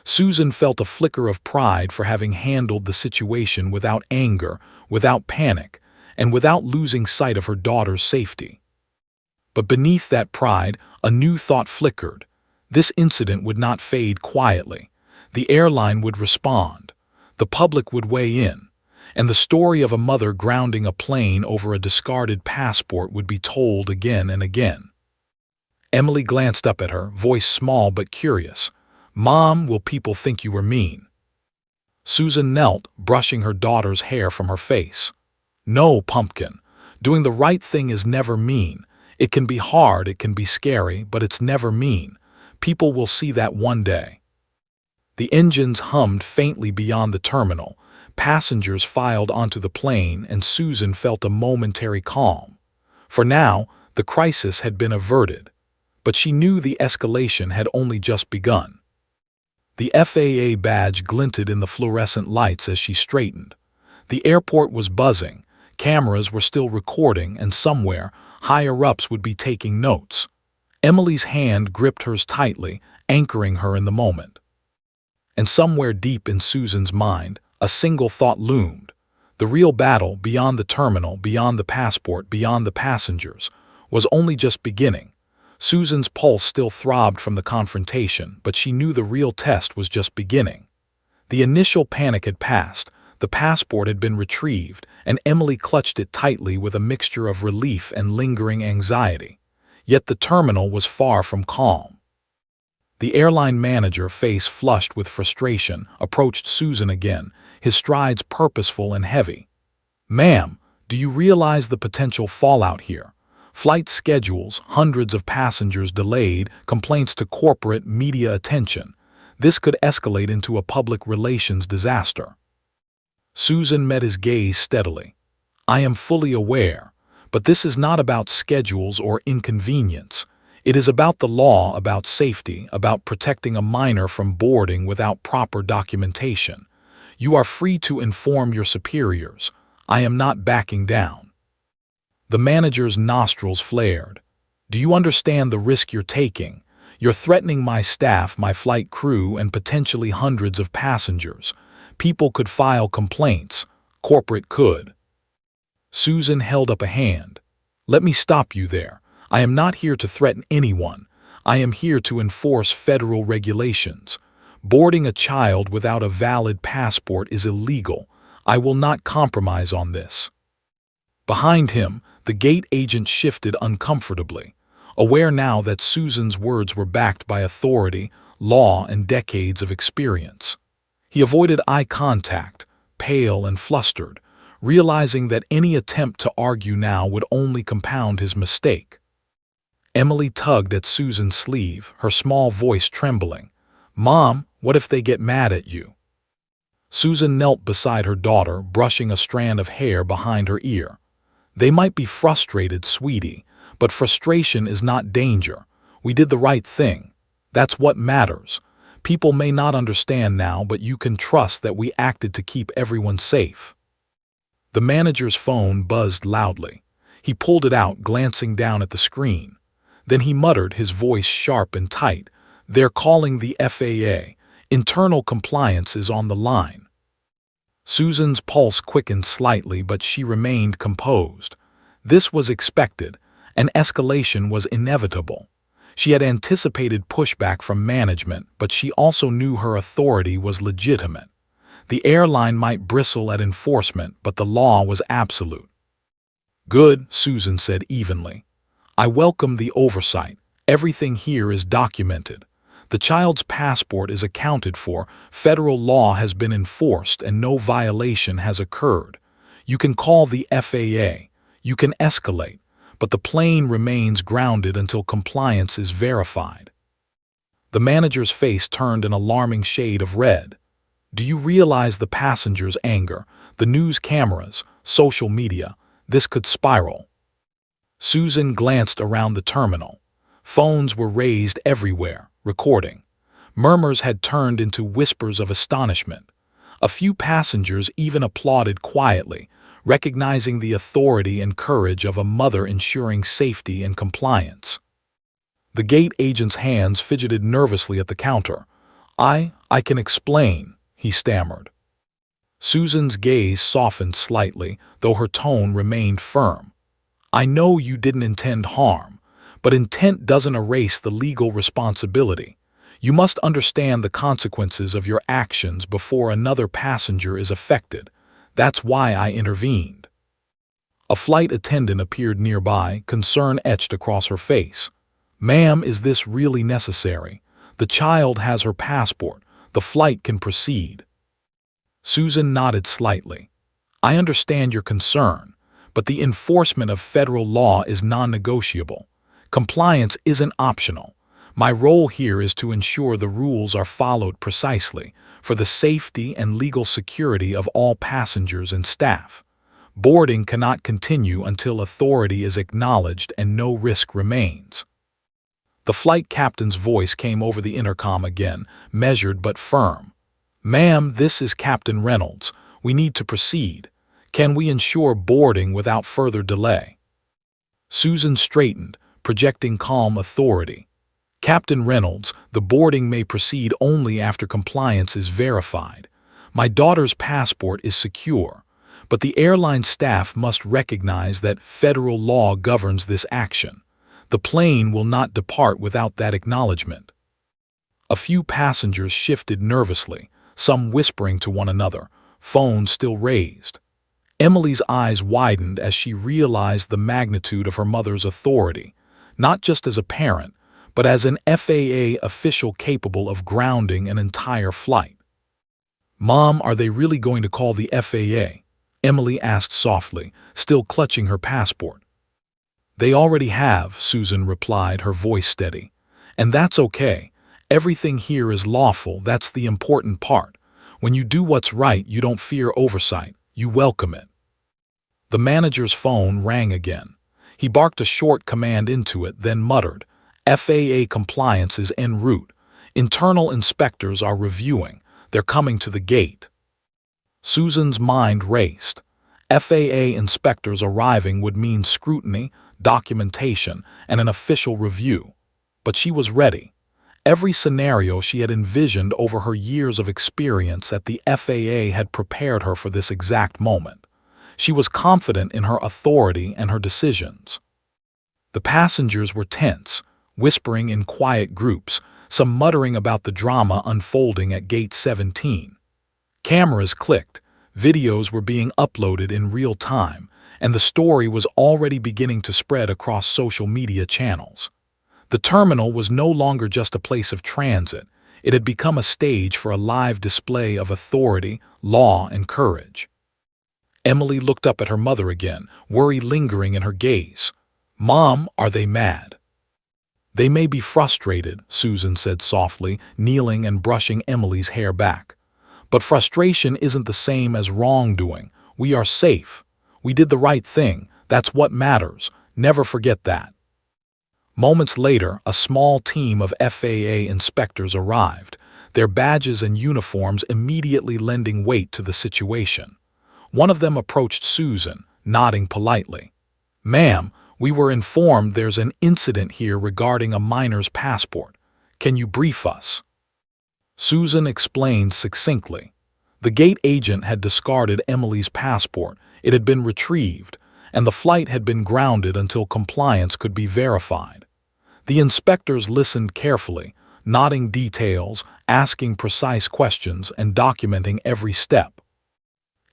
Susan felt a flicker of pride for having handled the situation without anger, without panic, and without losing sight of her daughter's safety. But beneath that pride, a new thought flickered. This incident would not fade quietly. The airline would respond. The public would weigh in. And the story of a mother grounding a plane over a discarded passport would be told again and again. Emily glanced up at her, voice small but curious. "Mom, will people think you were mean?" Susan knelt, brushing her daughter's hair from her face. "No, Pumpkin. Doing the right thing is never mean. It can be hard, it can be scary, but it's never mean. People will see that one day." The engines hummed faintly beyond the terminal. Passengers filed onto the plane, and Susan felt a momentary calm. For now, the crisis had been averted. But she knew the escalation had only just begun. The FAA badge glinted in the fluorescent lights as she straightened. The airport was buzzing. Cameras were still recording, and somewhere, higher-ups would be taking notes. Emily's hand gripped hers tightly, anchoring her in the moment. And somewhere deep in Susan's mind, a single thought loomed. The real battle, beyond the terminal, beyond the passport, beyond the passengers, was only just beginning. Susan's pulse still throbbed from the confrontation, but she knew the real test was just beginning. The initial panic had passed, the passport had been retrieved, and Emily clutched it tightly with a mixture of relief and lingering anxiety. Yet the terminal was far from calm. The airline manager, face flushed with frustration, approached Susan again, his strides purposeful and heavy. "Ma'am, do you realize the potential fallout here? Flight schedules, hundreds of passengers delayed, complaints to corporate, media attention. This could escalate into a public relations disaster." Susan met his gaze steadily. "I am fully aware, but this is not about schedules or inconvenience. It is about the law, about safety, about protecting a minor from boarding without proper documentation. You are free to inform your superiors. I am not backing down." The manager's nostrils flared. "Do you understand the risk you're taking? You're threatening my staff, my flight crew, and potentially hundreds of passengers. People could file complaints. Corporate could." Susan held up a hand. "Let me stop you there. I am not here to threaten anyone. I am here to enforce federal regulations. Boarding a child without a valid passport is illegal. I will not compromise on this." Behind him, the gate agent shifted uncomfortably, aware now that Susan's words were backed by authority, law, and decades of experience. He avoided eye contact, pale and flustered, realizing that any attempt to argue now would only compound his mistake. Emily tugged at Susan's sleeve, her small voice trembling. "Mom, what if they get mad at you?" Susan knelt beside her daughter, brushing a strand of hair behind her ear. "They might be frustrated, sweetie, but frustration is not danger. We did the right thing. That's what matters. People may not understand now, but you can trust that we acted to keep everyone safe." The manager's phone buzzed loudly. He pulled it out, glancing down at the screen. Then he muttered, his voice sharp and tight, "They're calling the FAA. Internal compliance is on the line." Susan's pulse quickened slightly, but she remained composed. This was expected. An escalation was inevitable. She had anticipated pushback from management, but she also knew her authority was legitimate. The airline might bristle at enforcement, but the law was absolute. "Good," Susan said evenly. "I welcome the oversight. Everything here is documented. The child's passport is accounted for, federal law has been enforced, and no violation has occurred. You can call the FAA. You can escalate, but the plane remains grounded until compliance is verified." The manager's face turned an alarming shade of red. "Do you realize the passengers' anger, the news cameras, social media? This could spiral." Susan glanced around the terminal. Phones were raised everywhere, recording. Murmurs had turned into whispers of astonishment. A few passengers even applauded quietly, recognizing the authority and courage of a mother ensuring safety and compliance. The gate agent's hands fidgeted nervously at the counter. I can explain," he stammered. Susan's gaze softened slightly, though her tone remained firm. "I know you didn't intend harm, but intent doesn't erase the legal responsibility. You must understand the consequences of your actions before another passenger is affected. That's why I intervened." A flight attendant appeared nearby, concern etched across her face. "Ma'am, is this really necessary? The child has her passport. The flight can proceed." Susan nodded slightly. "I understand your concern, but the enforcement of federal law is non-negotiable. Compliance isn't optional. My role here is to ensure the rules are followed precisely, for the safety and legal security of all passengers and staff. Boarding cannot continue until authority is acknowledged and no risk remains." The flight captain's voice came over the intercom again, measured but firm. "Ma'am, this is Captain Reynolds. We need to proceed. Can we ensure boarding without further delay?" Susan straightened, projecting calm authority. "Captain Reynolds, the boarding may proceed only after compliance is verified. My daughter's passport is secure, but the airline staff must recognize that federal law governs this action. The plane will not depart without that acknowledgement." A few passengers shifted nervously, some whispering to one another, phones still raised. Emily's eyes widened as she realized the magnitude of her mother's authority, not just as a parent, but as an FAA official capable of grounding an entire flight. "Mom, are they really going to call the FAA?" Emily asked softly, still clutching her passport. "They already have," Susan replied, her voice steady. "And that's okay. Everything here is lawful, that's the important part. When you do what's right, you don't fear oversight, you welcome it." The manager's phone rang again. He barked a short command into it, then muttered, "FAA compliance is en route. Internal inspectors are reviewing. They're coming to the gate." Susan's mind raced. FAA inspectors arriving would mean scrutiny, documentation, and an official review. But she was ready. Every scenario she had envisioned over her years of experience at the FAA had prepared her for this exact moment. She was confident in her authority and her decisions. The passengers were tense, whispering in quiet groups, some muttering about the drama unfolding at Gate 17. Cameras clicked, videos were being uploaded in real time, and the story was already beginning to spread across social media channels. The terminal was no longer just a place of transit. It had become a stage for a live display of authority, law, and courage. Emily looked up at her mother again, worry lingering in her gaze. "Mom, are they mad?" "They may be frustrated," Susan said softly, kneeling and brushing Emily's hair back. "But frustration isn't the same as wrongdoing. We are safe. We did the right thing. That's what matters. Never forget that." Moments later, a small team of FAA inspectors arrived, their badges and uniforms immediately lending weight to the situation. One of them approached Susan, nodding politely. "Ma'am, we were informed there's an incident here regarding a minor's passport. Can you brief us?" Susan explained succinctly. The gate agent had discarded Emily's passport. It had been retrieved, and the flight had been grounded until compliance could be verified. The inspectors listened carefully, noting details, asking precise questions, and documenting every step.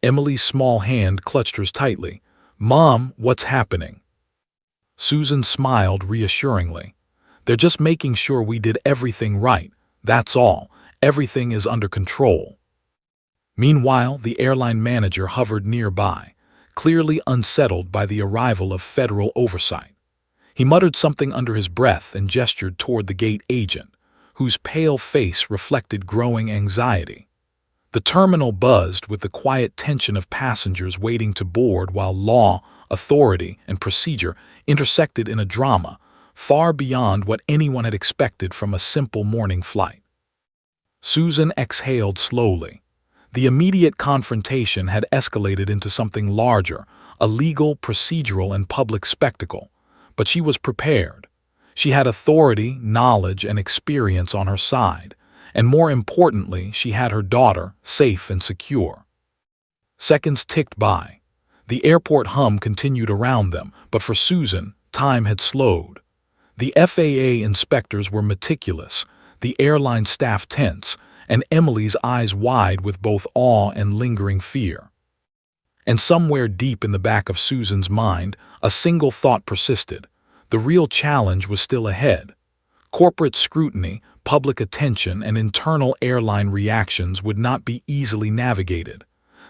Emily's small hand clutched hers tightly. "Mom, what's happening?" Susan smiled reassuringly. "They're just making sure we did everything right. That's all. Everything is under control." Meanwhile, the airline manager hovered nearby, clearly unsettled by the arrival of federal oversight. He muttered something under his breath and gestured toward the gate agent, whose pale face reflected growing anxiety. The terminal buzzed with the quiet tension of passengers waiting to board while law, authority, and procedure intersected in a drama far beyond what anyone had expected from a simple morning flight. Susan exhaled slowly. The immediate confrontation had escalated into something larger, a legal, procedural, and public spectacle. But she was prepared. She had authority, knowledge, and experience on her side, and more importantly, she had her daughter safe and secure. Seconds ticked by. The airport hum continued around them, but for Susan, time had slowed. The FAA inspectors were meticulous, the airline staff tense, and Emily's eyes wide with both awe and lingering fear. And somewhere deep in the back of Susan's mind, a single thought persisted. The real challenge was still ahead. Corporate scrutiny, public attention, and internal airline reactions would not be easily navigated.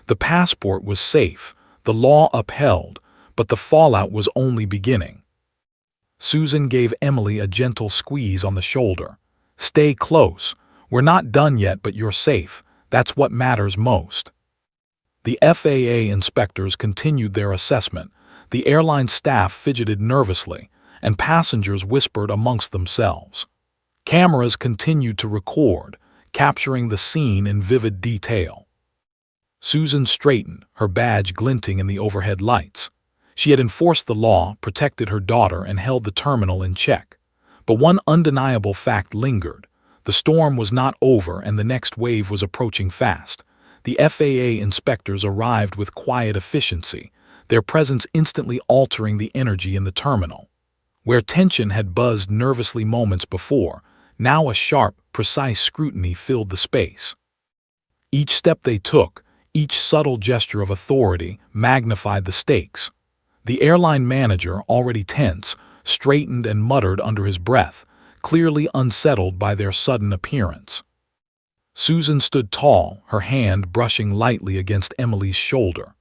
The passport was safe, the law upheld, but the fallout was only beginning. Susan gave Emily a gentle squeeze on the shoulder. "Stay close. We're not done yet, but you're safe. That's what matters most." The FAA inspectors continued their assessment. The airline staff fidgeted nervously, and passengers whispered amongst themselves. Cameras continued to record, capturing the scene in vivid detail. Susan straightened, her badge glinting in the overhead lights. She had enforced the law, protected her daughter, and held the terminal in check. But one undeniable fact lingered. The storm was not over, and the next wave was approaching fast. The FAA inspectors arrived with quiet efficiency, their presence instantly altering the energy in the terminal. Where tension had buzzed nervously moments before, now a sharp, precise scrutiny filled the space. Each step they took, each subtle gesture of authority, magnified the stakes. The airline manager, already tense, straightened and muttered under his breath, clearly unsettled by their sudden appearance. Susan stood tall, her hand brushing lightly against Emily's shoulder.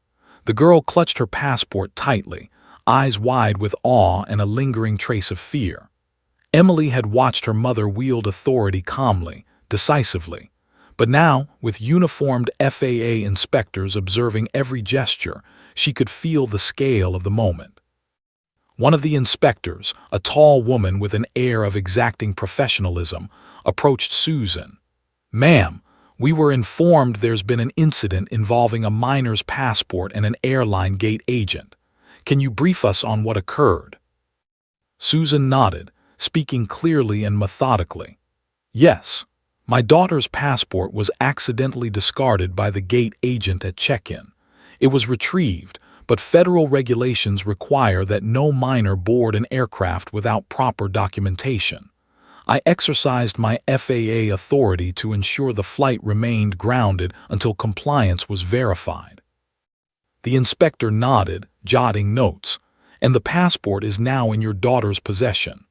The girl clutched her passport tightly, eyes wide with awe and a lingering trace of fear. Emily had watched her mother wield authority calmly, decisively. But now, with uniformed FAA inspectors observing every gesture, she could feel the scale of the moment. One of the inspectors, a tall woman with an air of exacting professionalism, approached Susan. "Ma'am, we were informed there's been an incident involving a minor's passport and an airline gate agent. Can you brief us on what occurred?" Susan nodded, speaking clearly and methodically. "Yes, my daughter's passport was accidentally discarded by the gate agent at check-in. It was retrieved, but federal regulations require that no minor board an aircraft without proper documentation. I exercised my FAA authority to ensure the flight remained grounded until compliance was verified." The inspector nodded, jotting notes. "And the passport is now in your daughter's possession?"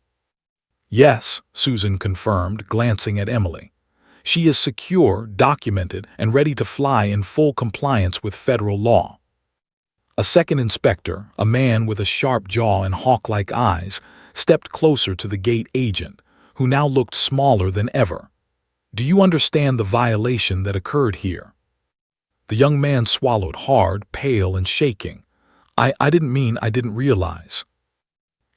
"Yes," Susan confirmed, glancing at Emily. "She is secure, documented, and ready to fly in full compliance with federal law." A second inspector, a man with a sharp jaw and hawk-like eyes, stepped closer to the gate agent, who now looked smaller than ever. "Do you understand the violation that occurred here?" The young man swallowed hard, pale and shaking. I didn't realize."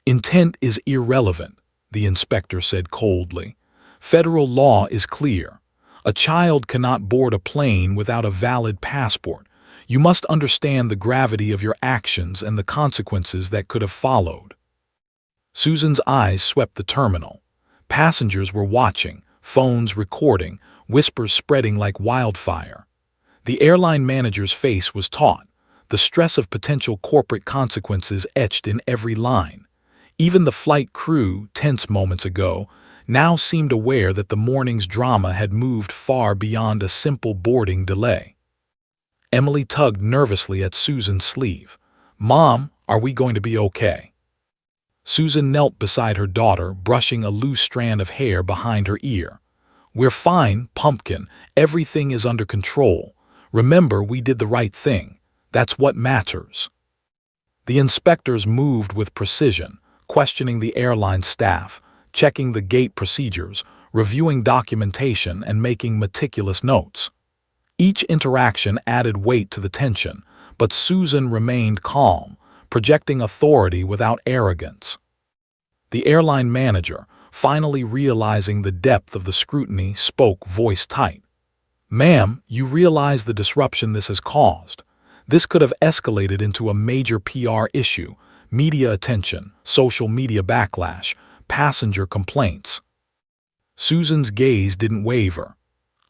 "Intent is irrelevant," the inspector said coldly. "Federal law is clear. A child cannot board a plane without a valid passport. You must understand the gravity of your actions and the consequences that could have followed." Susan's eyes swept the terminal. Passengers were watching, phones recording, whispers spreading like wildfire. The airline manager's face was taut, the stress of potential corporate consequences etched in every line. Even the flight crew, tense moments ago, now seemed aware that the morning's drama had moved far beyond a simple boarding delay. Emily tugged nervously at Susan's sleeve. "Mom, are we going to be okay?" Susan knelt beside her daughter, brushing a loose strand of hair behind her ear. "We're fine, Pumpkin. Everything is under control. Remember, we did the right thing. That's what matters." The inspectors moved with precision, questioning the airline staff, checking the gate procedures, reviewing documentation, and making meticulous notes. Each interaction added weight to the tension, but Susan remained calm, projecting authority without arrogance. The airline manager, finally realizing the depth of the scrutiny, spoke, voice tight. "Ma'am, you realize the disruption this has caused. This could have escalated into a major PR issue, media attention, social media backlash, passenger complaints." Susan's gaze didn't waver.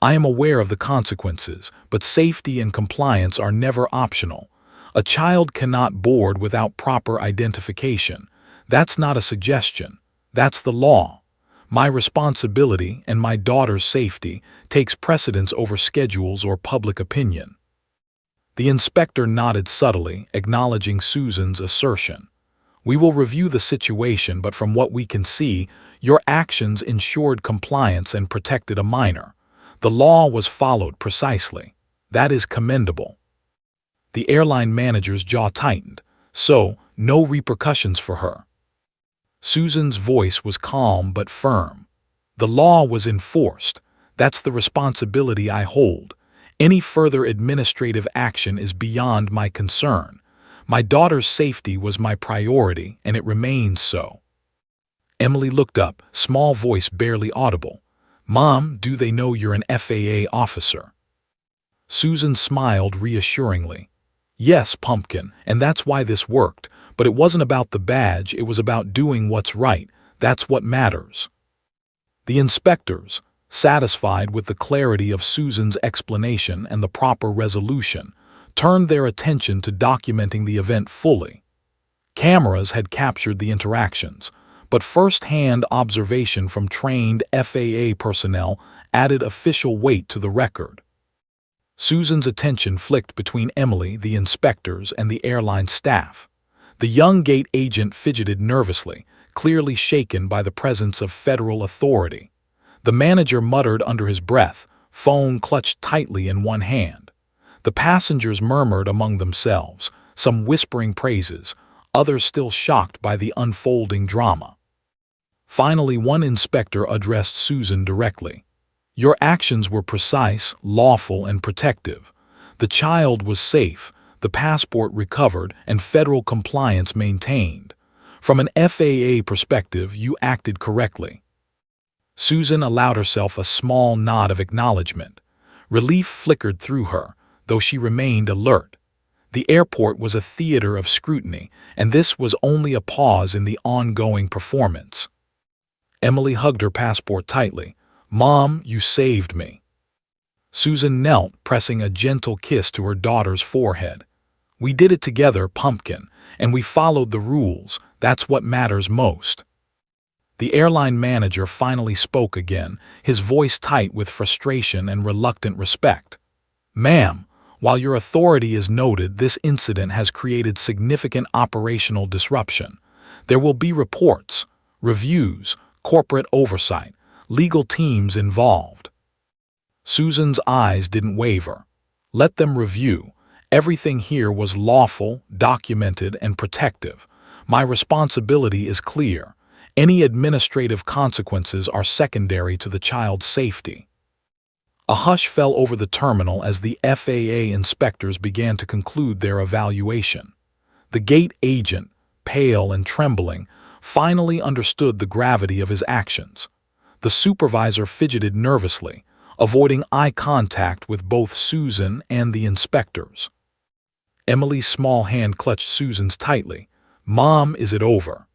"I am aware of the consequences, but safety and compliance are never optional. A child cannot board without proper identification. That's not a suggestion. That's the law. My responsibility and my daughter's safety takes precedence over schedules or public opinion." The inspector nodded subtly, acknowledging Susan's assertion. "We will review the situation, but from what we can see, your actions ensured compliance and protected a minor. The law was followed precisely. That is commendable." The airline manager's jaw tightened. "So, no repercussions for her?" Susan's voice was calm but firm. "The law was enforced. That's the responsibility I hold. Any further administrative action is beyond my concern. My daughter's safety was my priority, and it remains so." Emily looked up, small voice barely audible. "Mom, do they know you're an FAA officer?" Susan smiled reassuringly. "Yes, Pumpkin, and that's why this worked. But it wasn't about the badge, it was about doing what's right. That's what matters." The inspectors, satisfied with the clarity of Susan's explanation and the proper resolution, turned their attention to documenting the event fully. Cameras had captured the interactions, but first-hand observation from trained FAA personnel added official weight to the record. Susan's attention flicked between Emily, the inspectors, and the airline staff. The young gate agent fidgeted nervously, clearly shaken by the presence of federal authority. The manager muttered under his breath, phone clutched tightly in one hand. The passengers murmured among themselves, some whispering praises, others still shocked by the unfolding drama. Finally, one inspector addressed Susan directly. "Your actions were precise, lawful, and protective. The child was safe, the passport recovered, and federal compliance maintained. From an FAA perspective, you acted correctly." Susan allowed herself a small nod of acknowledgement. Relief flickered through her, though she remained alert. The airport was a theater of scrutiny, and this was only a pause in the ongoing performance. Emily hugged her passport tightly. "Mom, you saved me." Susan knelt, pressing a gentle kiss to her daughter's forehead. "We did it together, Pumpkin, and we followed the rules. That's what matters most." The airline manager finally spoke again, his voice tight with frustration and reluctant respect. "Ma'am, while your authority is noted, this incident has created significant operational disruption. There will be reports, reviews, corporate oversight, legal teams involved." Susan's eyes didn't waver. "Let them review. Everything here was lawful, documented, and protective. My responsibility is clear. Any administrative consequences are secondary to the child's safety." A hush fell over the terminal as the FAA inspectors began to conclude their evaluation. The gate agent, pale and trembling, finally understood the gravity of his actions. The supervisor fidgeted nervously, avoiding eye contact with both Susan and the inspectors. Emily's small hand clutched Susan's tightly. "Mom, is it over?"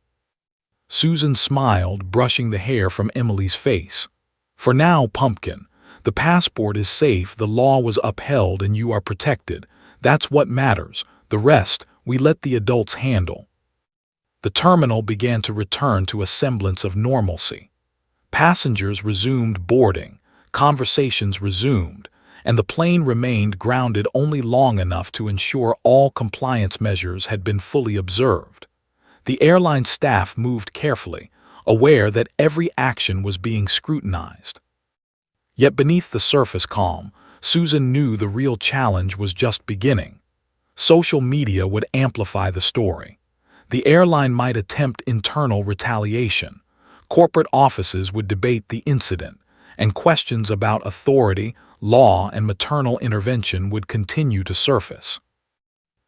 Susan smiled, brushing the hair from Emily's face. "For now, Pumpkin. The passport is safe, the law was upheld, and you are protected. That's what matters. The rest, we let the adults handle. The terminal began to return to a semblance of normalcy. Passengers resumed boarding, conversations resumed, and the plane remained grounded only long enough to ensure all compliance measures had been fully observed. The airline staff moved carefully, aware that every action was being scrutinized. Yet beneath the surface calm, Susan knew the real challenge was just beginning. Social media would amplify the story. The airline might attempt internal retaliation. Corporate offices would debate the incident, and questions about authority, law, and maternal intervention would continue to surface.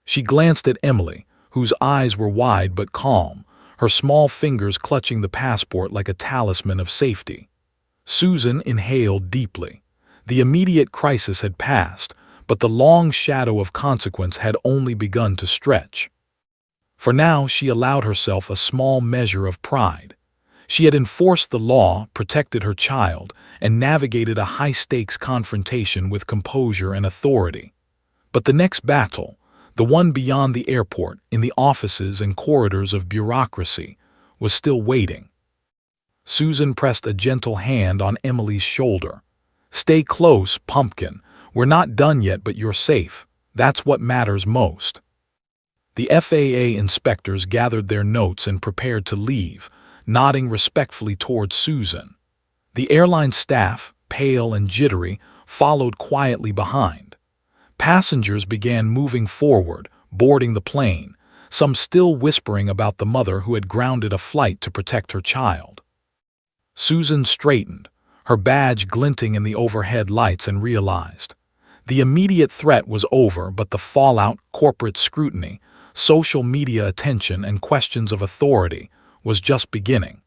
She glanced at Emily, whose eyes were wide but calm, her small fingers clutching the passport like a talisman of safety. Susan inhaled deeply. The immediate crisis had passed, but the long shadow of consequence had only begun to stretch. For now, she allowed herself a small measure of pride. She had enforced the law, protected her child, and navigated a high-stakes confrontation with composure and authority. But the next battle, the one beyond the airport, in the offices and corridors of bureaucracy, was still waiting. Susan pressed a gentle hand on Emily's shoulder. "Stay close, pumpkin. We're not done yet, but you're safe. That's what matters most." The FAA inspectors gathered their notes and prepared to leave, nodding respectfully toward Susan. The airline staff, pale and jittery, followed quietly behind. Passengers began moving forward, boarding the plane, some still whispering about the mother who had grounded a flight to protect her child. Susan straightened, her badge glinting in the overhead lights, and realized. The immediate threat was over, but the fallout, corporate scrutiny, social media attention, and questions of authority was just beginning.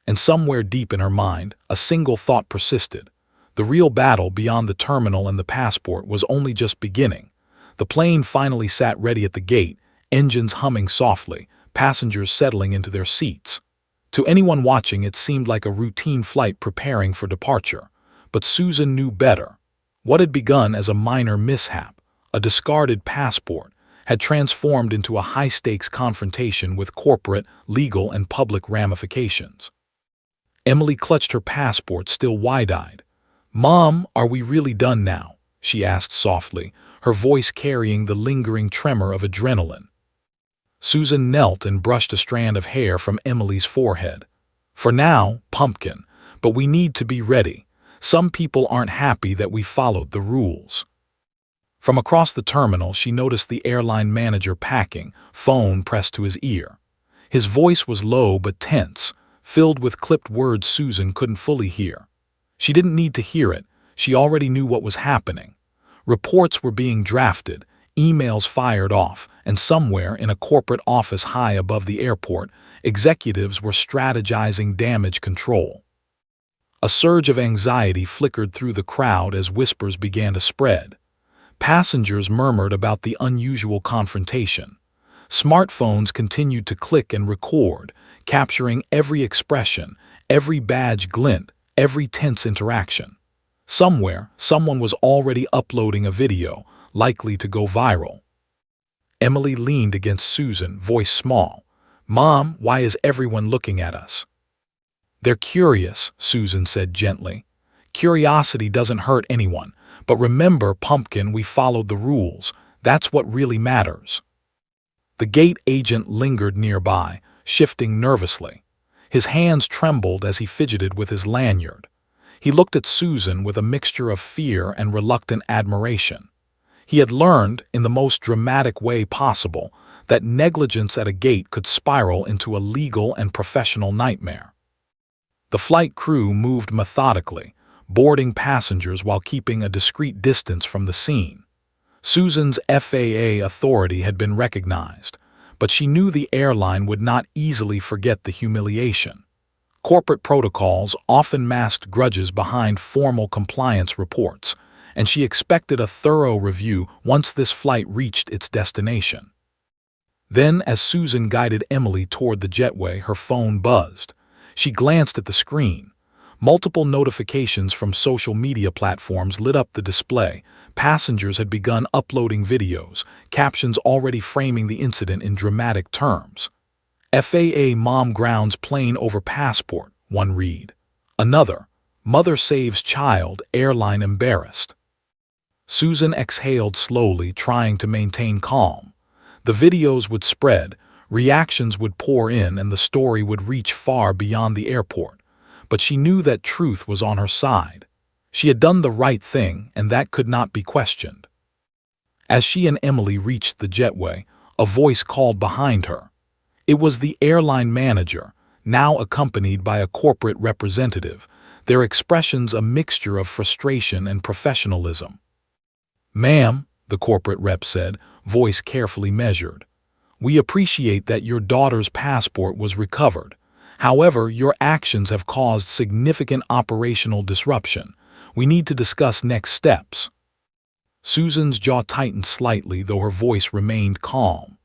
And somewhere deep in her mind, a single thought persisted. The real battle beyond the terminal and the passport was only just beginning. The plane finally sat ready at the gate, engines humming softly, passengers settling into their seats. To anyone watching, it seemed like a routine flight preparing for departure. But Susan knew better. What had begun as a minor mishap, a discarded passport, had transformed into a high-stakes confrontation with corporate, legal, and public ramifications. Emily clutched her passport, still wide-eyed. "Mom, are we really done now?" she asked softly, her voice carrying the lingering tremor of adrenaline. Susan knelt and brushed a strand of hair from Emily's forehead. "For now, pumpkin, but we need to be ready. Some people aren't happy that we followed the rules." From across the terminal, she noticed the airline manager packing, phone pressed to his ear. His voice was low but tense, filled with clipped words Susan couldn't fully hear. She didn't need to hear it. She already knew what was happening. Reports were being drafted, emails fired off, and somewhere in a corporate office high above the airport, executives were strategizing damage control. A surge of anxiety flickered through the crowd as whispers began to spread. Passengers murmured about the unusual confrontation. Smartphones continued to click and record, capturing every expression, every badge glint, every tense interaction. Somewhere, someone was already uploading a video, likely to go viral. Emily leaned against Susan, voice small. "Mom, why is everyone looking at us?" "They're curious," Susan said gently. "Curiosity doesn't hurt anyone. But remember, pumpkin, we followed the rules. That's what really matters." The gate agent lingered nearby, shifting nervously. His hands trembled as he fidgeted with his lanyard. He looked at Susan with a mixture of fear and reluctant admiration. He had learned, in the most dramatic way possible, that negligence at a gate could spiral into a legal and professional nightmare. The flight crew moved methodically, boarding passengers while keeping a discreet distance from the scene. Susan's FAA authority had been recognized, but she knew the airline would not easily forget the humiliation. Corporate protocols often masked grudges behind formal compliance reports, and she expected a thorough review once this flight reached its destination. Then, as Susan guided Emily toward the jetway, her phone buzzed. She glanced at the screen. Multiple notifications from social media platforms lit up the display. Passengers had begun uploading videos, captions already framing the incident in dramatic terms. FAA mom grounds plane over passport, one read. Another, mother saves child, airline embarrassed. Susan exhaled slowly, trying to maintain calm. The videos would spread, reactions would pour in, and the story would reach far beyond the airport. But she knew that truth was on her side. She had done the right thing, and that could not be questioned. As she and Emily reached the jetway, a voice called behind her. It was the airline manager, now accompanied by a corporate representative, their expressions a mixture of frustration and professionalism. "Ma'am," the corporate rep said, voice carefully measured, "we appreciate that your daughter's passport was recovered. However, your actions have caused significant operational disruption. We need to discuss next steps." Susan's jaw tightened slightly, though her voice remained calm.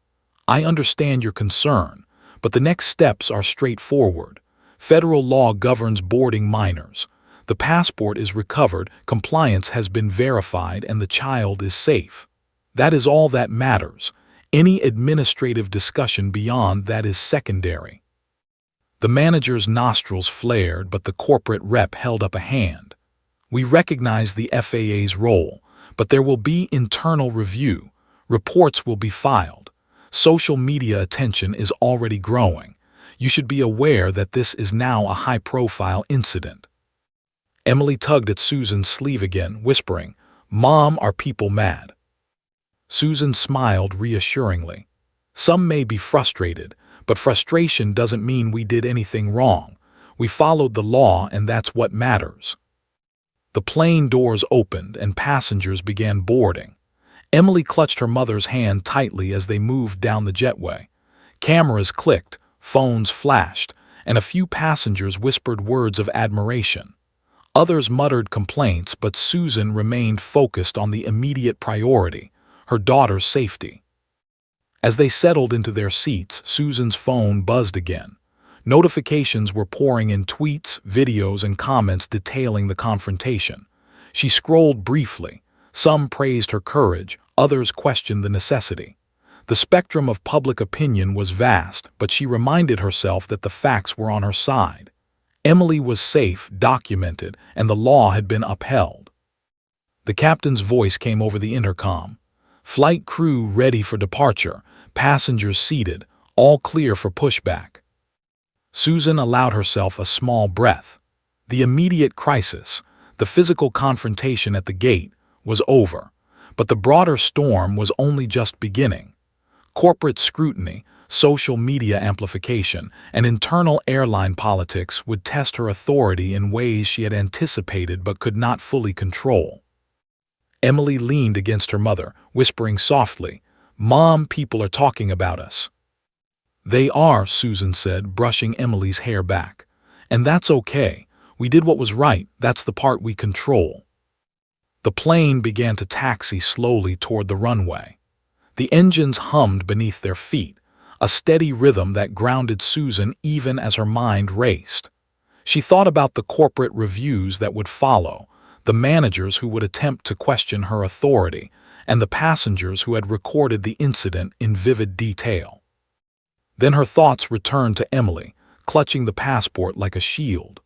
"I understand your concern, but the next steps are straightforward. Federal law governs boarding minors. The passport is recovered, compliance has been verified, and the child is safe. That is all that matters. Any administrative discussion beyond that is secondary." The manager's nostrils flared, but the corporate rep held up a hand. "We recognize the FAA's role, but there will be internal review. Reports will be filed. Social media attention is already growing. You should be aware that this is now a high-profile incident." Emily tugged at Susan's sleeve again, whispering, "Mom, are people mad?" Susan smiled reassuringly. "Some may be frustrated, but frustration doesn't mean we did anything wrong. We followed the law, and that's what matters." The plane doors opened and passengers began boarding. Emily clutched her mother's hand tightly as they moved down the jetway. Cameras clicked, phones flashed, and a few passengers whispered words of admiration. Others muttered complaints, but Susan remained focused on the immediate priority, her daughter's safety. As they settled into their seats, Susan's phone buzzed again. Notifications were pouring in, tweets, videos, and comments detailing the confrontation. She scrolled briefly. Some praised her courage, others questioned the necessity. The spectrum of public opinion was vast, but she reminded herself that the facts were on her side. Emily was safe, documented, and the law had been upheld. The captain's voice came over the intercom. "Flight crew ready for departure, passengers seated, all clear for pushback." Susan allowed herself a small breath. The immediate crisis, the physical confrontation at the gate, was over, but the broader storm was only just beginning. Corporate scrutiny, social media amplification, and internal airline politics would test her authority in ways she had anticipated but could not fully control. Emily leaned against her mother, whispering softly, "Mom, people are talking about us." "They are," Susan said, brushing Emily's hair back. "And that's okay. We did what was right. That's the part we control." The plane began to taxi slowly toward the runway. The engines hummed beneath their feet, a steady rhythm that grounded Susan even as her mind raced. She thought about the corporate reviews that would follow, the managers who would attempt to question her authority, and the passengers who had recorded the incident in vivid detail. Then her thoughts returned to Emily, clutching the passport like a shield.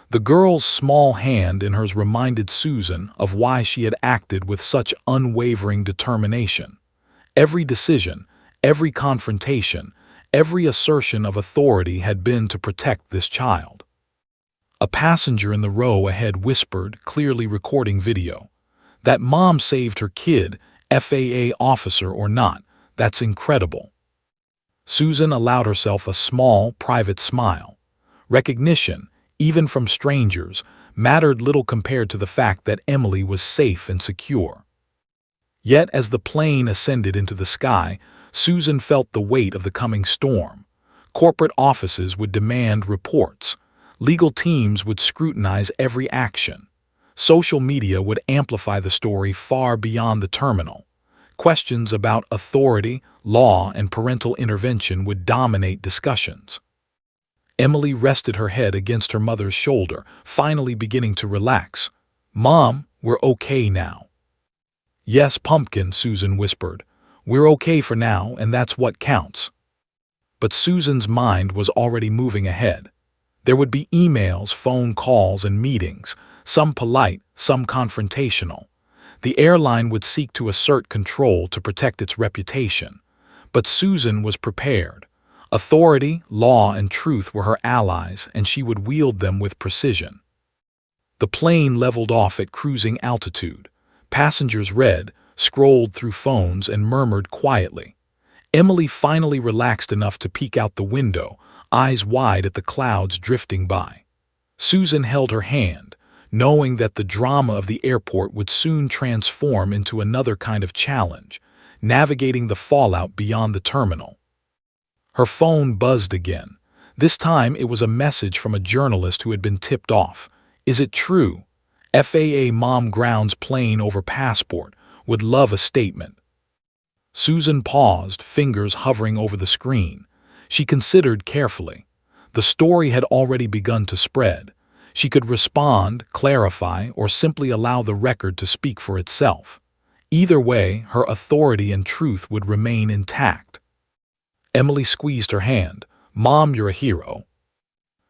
The girl's small hand in hers reminded Susan of why she had acted with such unwavering determination. Every decision, every confrontation, every assertion of authority had been to protect this child. A passenger in the row ahead whispered, clearly recording video, "That mom saved her kid, FAA officer or not, that's incredible." Susan allowed herself a small, private smile. Recognition, even from strangers, mattered little compared to the fact that Emily was safe and secure. Yet as the plane ascended into the sky, Susan felt the weight of the coming storm. Corporate offices would demand reports. Legal teams would scrutinize every action. Social media would amplify the story far beyond the terminal. Questions about authority, law, and parental intervention would dominate discussions. Emily rested her head against her mother's shoulder, finally beginning to relax. "Mom, we're okay now." "Yes, Pumpkin," Susan whispered. "We're okay for now, and that's what counts." But Susan's mind was already moving ahead. There would be emails, phone calls, and meetings, some polite, some confrontational. The airline would seek to assert control to protect its reputation. But Susan was prepared. Authority, law, and truth were her allies, and she would wield them with precision. The plane leveled off at cruising altitude. Passengers read, scrolled through phones, and murmured quietly. Emily finally relaxed enough to peek out the window, eyes wide at the clouds drifting by. Susan held her hand, knowing that the drama of the airport would soon transform into another kind of challenge, navigating the fallout beyond the terminal. Her phone buzzed again. This time it was a message from a journalist who had been tipped off. "Is it true? FAA mom grounds plane over passport. Would love a statement." Susan paused, fingers hovering over the screen. She considered carefully. The story had already begun to spread. She could respond, clarify, or simply allow the record to speak for itself. Either way, her authority and truth would remain intact. Emily squeezed her hand. "Mom, you're a hero."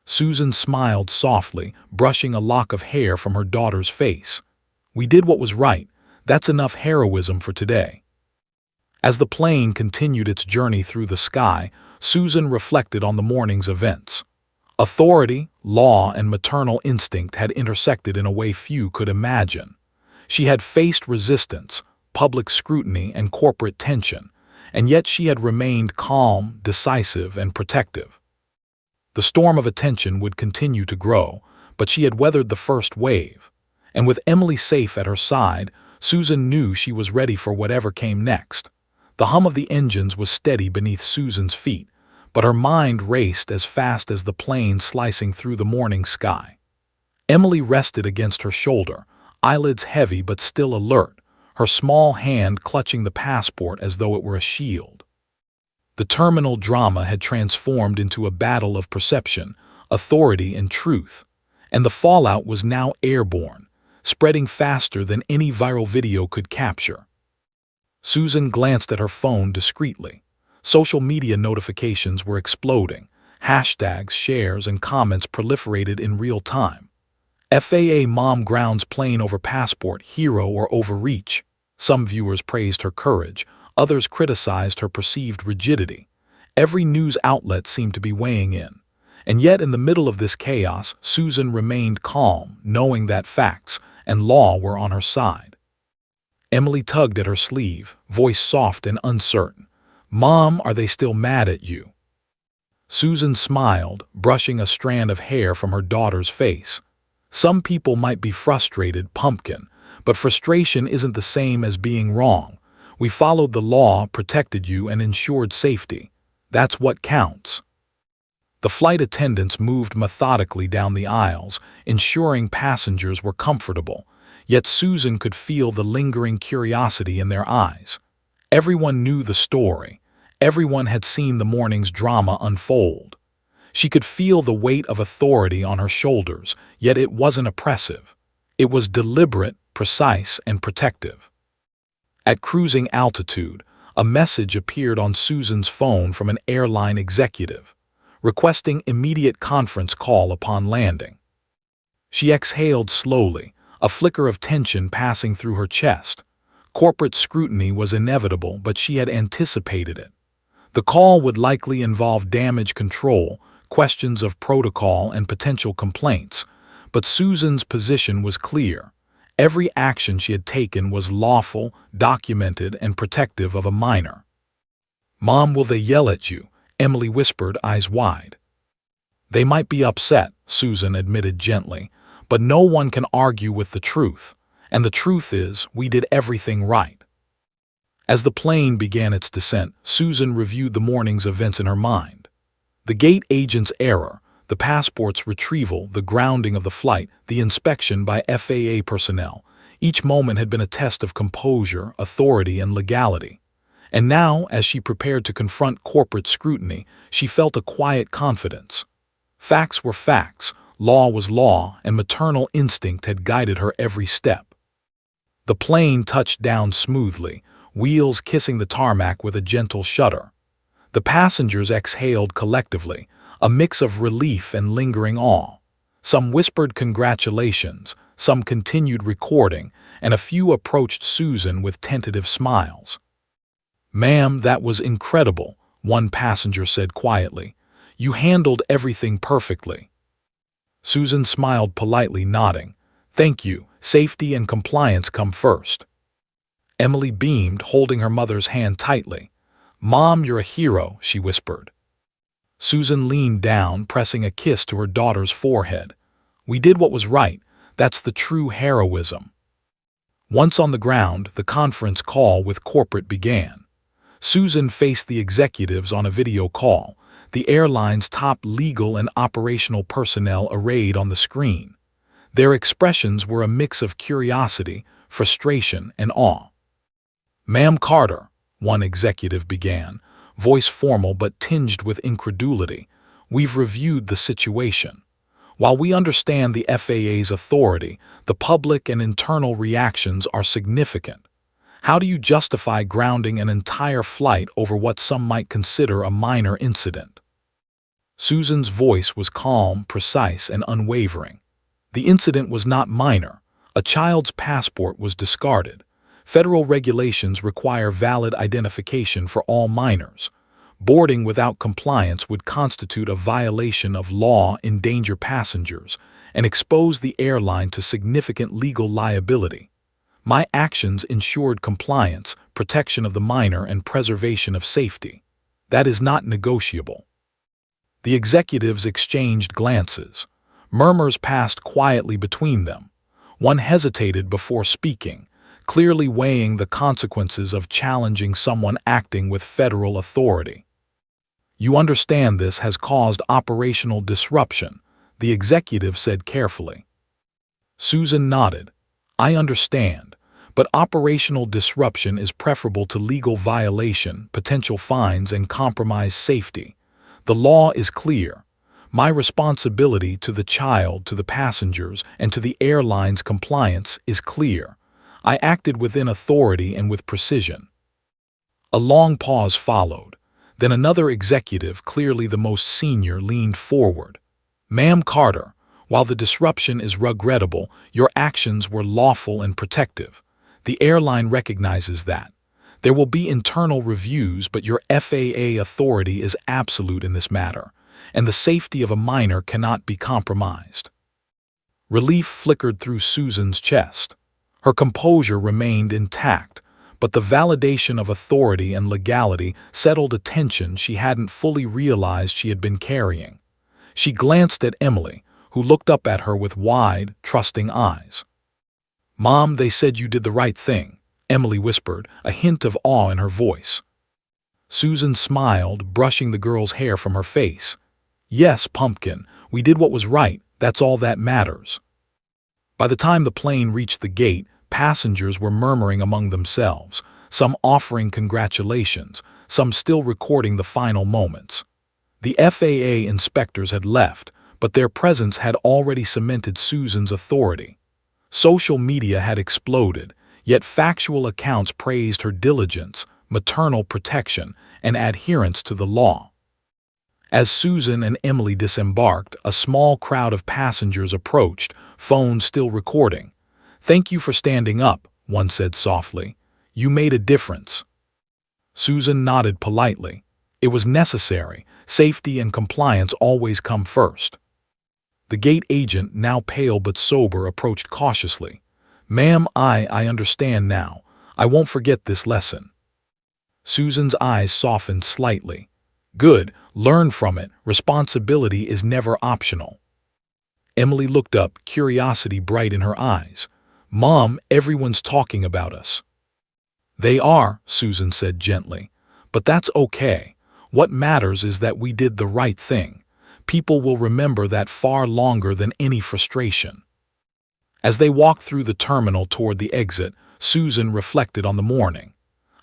Susan smiled softly, brushing a lock of hair from her daughter's face. "We did what was right. That's enough heroism for today." As the plane continued its journey through the sky, Susan reflected on the morning's events. Authority, law, and maternal instinct had intersected in a way few could imagine. She had faced resistance, public scrutiny, and corporate tension, and yet she had remained calm, decisive, and protective. The storm of attention would continue to grow, but she had weathered the first wave. And with Emily safe at her side, Susan knew she was ready for whatever came next. The hum of the engines was steady beneath Susan's feet, but her mind raced as fast as the plane slicing through the morning sky. Emily rested against her shoulder, eyelids heavy but still alert, her small hand clutching the passport as though it were a shield. The terminal drama had transformed into a battle of perception, authority, and truth, and the fallout was now airborne, spreading faster than any viral video could capture. Susan glanced at her phone discreetly. Social media notifications were exploding. Hashtags, shares, and comments proliferated in real time. FAA mom grounds plane over passport, hero or overreach. Some viewers praised her courage, others criticized her perceived rigidity. Every news outlet seemed to be weighing in. And yet in the middle of this chaos, Susan remained calm, knowing that facts and law were on her side. Emily tugged at her sleeve, voice soft and uncertain. "Mom, are they still mad at you?" Susan smiled, brushing a strand of hair from her daughter's face. "Some people might be frustrated, Pumpkin, but frustration isn't the same as being wrong. We followed the law, protected you, and ensured safety. That's what counts." The flight attendants moved methodically down the aisles, ensuring passengers were comfortable, yet Susan could feel the lingering curiosity in their eyes. Everyone knew the story. Everyone had seen the morning's drama unfold. She could feel the weight of authority on her shoulders, yet it wasn't oppressive. It was deliberate, precise, and protective. At cruising altitude, a message appeared on Susan's phone from an airline executive, requesting immediate conference call upon landing. She exhaled slowly, a flicker of tension passing through her chest. Corporate scrutiny was inevitable, but she had anticipated it. The call would likely involve damage control, questions of protocol, and potential complaints, but Susan's position was clear. Every action she had taken was lawful, documented, and protective of a minor. "Mom, will they yell at you?" Emily whispered, eyes wide. "They might be upset," Susan admitted gently, "but no one can argue with the truth. And the truth is, we did everything right." As the plane began its descent, Susan reviewed the morning's events in her mind. The gate agent's error, the passport's retrieval, the grounding of the flight, the inspection by FAA personnel. Each moment had been a test of composure, authority, and legality. And now, as she prepared to confront corporate scrutiny, she felt a quiet confidence. Facts were facts, law was law, and maternal instinct had guided her every step. The plane touched down smoothly, wheels kissing the tarmac with a gentle shudder. The passengers exhaled collectively, a mix of relief and lingering awe. Some whispered congratulations, some continued recording, and a few approached Susan with tentative smiles. "Ma'am, that was incredible," one passenger said quietly. "You handled everything perfectly." Susan smiled politely, nodding. "Thank you. Safety and compliance come first." Emily beamed, holding her mother's hand tightly. "Mom, you're a hero," she whispered. Susan leaned down, pressing a kiss to her daughter's forehead. "We did what was right. That's the true heroism." Once on the ground, the conference call with corporate began. Susan faced the executives on a video call, the airline's top legal and operational personnel arrayed on the screen. Their expressions were a mix of curiosity, frustration, and awe. "Ma'am Carter," one executive began, voice formal but tinged with incredulity, "we've reviewed the situation. While we understand the FAA's authority, the public and internal reactions are significant. How do you justify grounding an entire flight over what some might consider a minor incident?" Susan's voice was calm, precise, and unwavering. The incident was not minor. A child's passport was discarded. Federal regulations require valid identification for all minors. Boarding without compliance would constitute a violation of law, endanger passengers, and expose the airline to significant legal liability. My actions ensured compliance, protection of the minor, and preservation of safety. That is not negotiable. The executives exchanged glances. Murmurs passed quietly between them. One hesitated before speaking, clearly weighing the consequences of challenging someone acting with federal authority. "You understand this has caused operational disruption," the executive said carefully. Susan nodded. "I understand, but operational disruption is preferable to legal violation, potential fines, and compromised safety. The law is clear. My responsibility to the child, to the passengers, and to the airline's compliance is clear. I acted within authority and with precision." A long pause followed. Then another executive, clearly the most senior, leaned forward. "Ma'am Carter, while the disruption is regrettable, your actions were lawful and protective. The airline recognizes that. There will be internal reviews, but your FAA authority is absolute in this matter, and the safety of a minor cannot be compromised." Relief flickered through Susan's chest. Her composure remained intact, but the validation of authority and legality settled a tension she hadn't fully realized she had been carrying. She glanced at Emily, who looked up at her with wide, trusting eyes. "Mom, they said you did the right thing," Emily whispered, a hint of awe in her voice. Susan smiled, brushing the girl's hair from her face. "Yes, Pumpkin, we did what was right. That's all that matters." By the time the plane reached the gate, passengers were murmuring among themselves, some offering congratulations, some still recording the final moments. The FAA inspectors had left, but their presence had already cemented Susan's authority. Social media had exploded, yet factual accounts praised her diligence, maternal protection, and adherence to the law. As Susan and Emily disembarked, a small crowd of passengers approached, phones still recording. "Thank you for standing up," one said softly. "You made a difference." Susan nodded politely. It was necessary. Safety and compliance always come first. The gate agent, now pale but sober, approached cautiously. "Ma'am, I understand now. I won't forget this lesson." Susan's eyes softened slightly. "Good, learn from it. Responsibility is never optional." Emily looked up, curiosity bright in her eyes. "Mom, everyone's talking about us." "They are," Susan said gently. "But that's okay. What matters is that we did the right thing. People will remember that far longer than any frustration." As they walked through the terminal toward the exit, Susan reflected on the morning.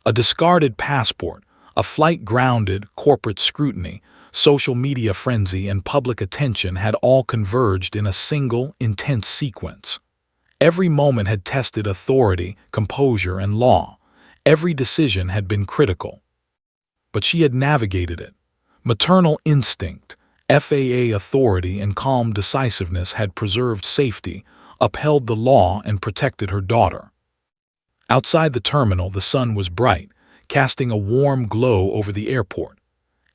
A discarded passport, a flight grounded, corporate scrutiny, social media frenzy, and public attention had all converged in a single, intense sequence. Every moment had tested authority, composure, and law. Every decision had been critical. But she had navigated it. Maternal instinct, FAA authority, and calm decisiveness had preserved safety, upheld the law, and protected her daughter. Outside the terminal, the sun was bright, casting a warm glow over the airport.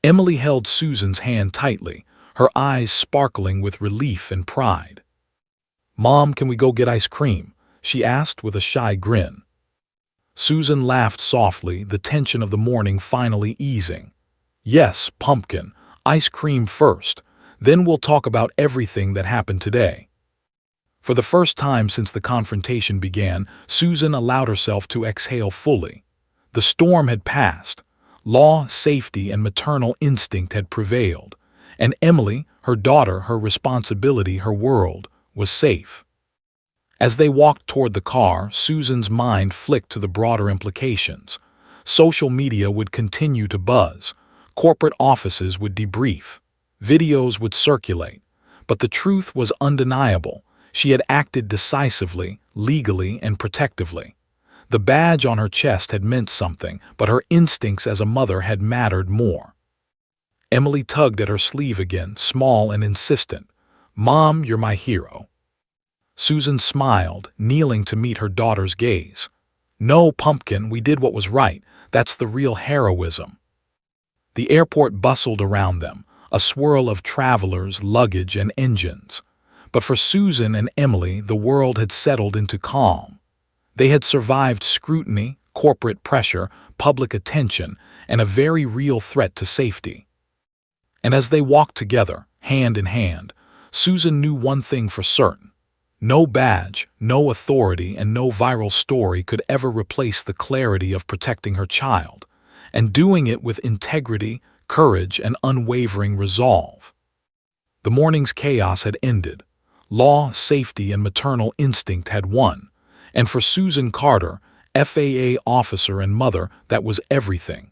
Emily held Susan's hand tightly, her eyes sparkling with relief and pride. "Mom, can we go get ice cream?" she asked with a shy grin. Susan laughed softly, the tension of the morning finally easing. "Yes, pumpkin, ice cream first, then we'll talk about everything that happened today." For the first time since the confrontation began, Susan allowed herself to exhale fully. The storm had passed. Law, safety, and maternal instinct had prevailed. And Emily, her daughter, her responsibility, her world, was safe. As they walked toward the car, Susan's mind flicked to the broader implications. Social media would continue to buzz. Corporate offices would debrief. Videos would circulate. But the truth was undeniable. She had acted decisively, legally, and protectively. The badge on her chest had meant something, but her instincts as a mother had mattered more. Emily tugged at her sleeve again, small and insistent. "Mom, you're my hero." Susan smiled, kneeling to meet her daughter's gaze. "No, pumpkin, we did what was right. That's the real heroism." The airport bustled around them, a swirl of travelers, luggage, and engines. But for Susan and Emily, the world had settled into calm. They had survived scrutiny, corporate pressure, public attention, and a very real threat to safety. And as they walked together, hand in hand, Susan knew one thing for certain. No badge, no authority, and no viral story could ever replace the clarity of protecting her child, and doing it with integrity, courage, and unwavering resolve. The morning's chaos had ended. Law, safety, and maternal instinct had won. And for Susan Carter, FAA officer and mother, that was everything.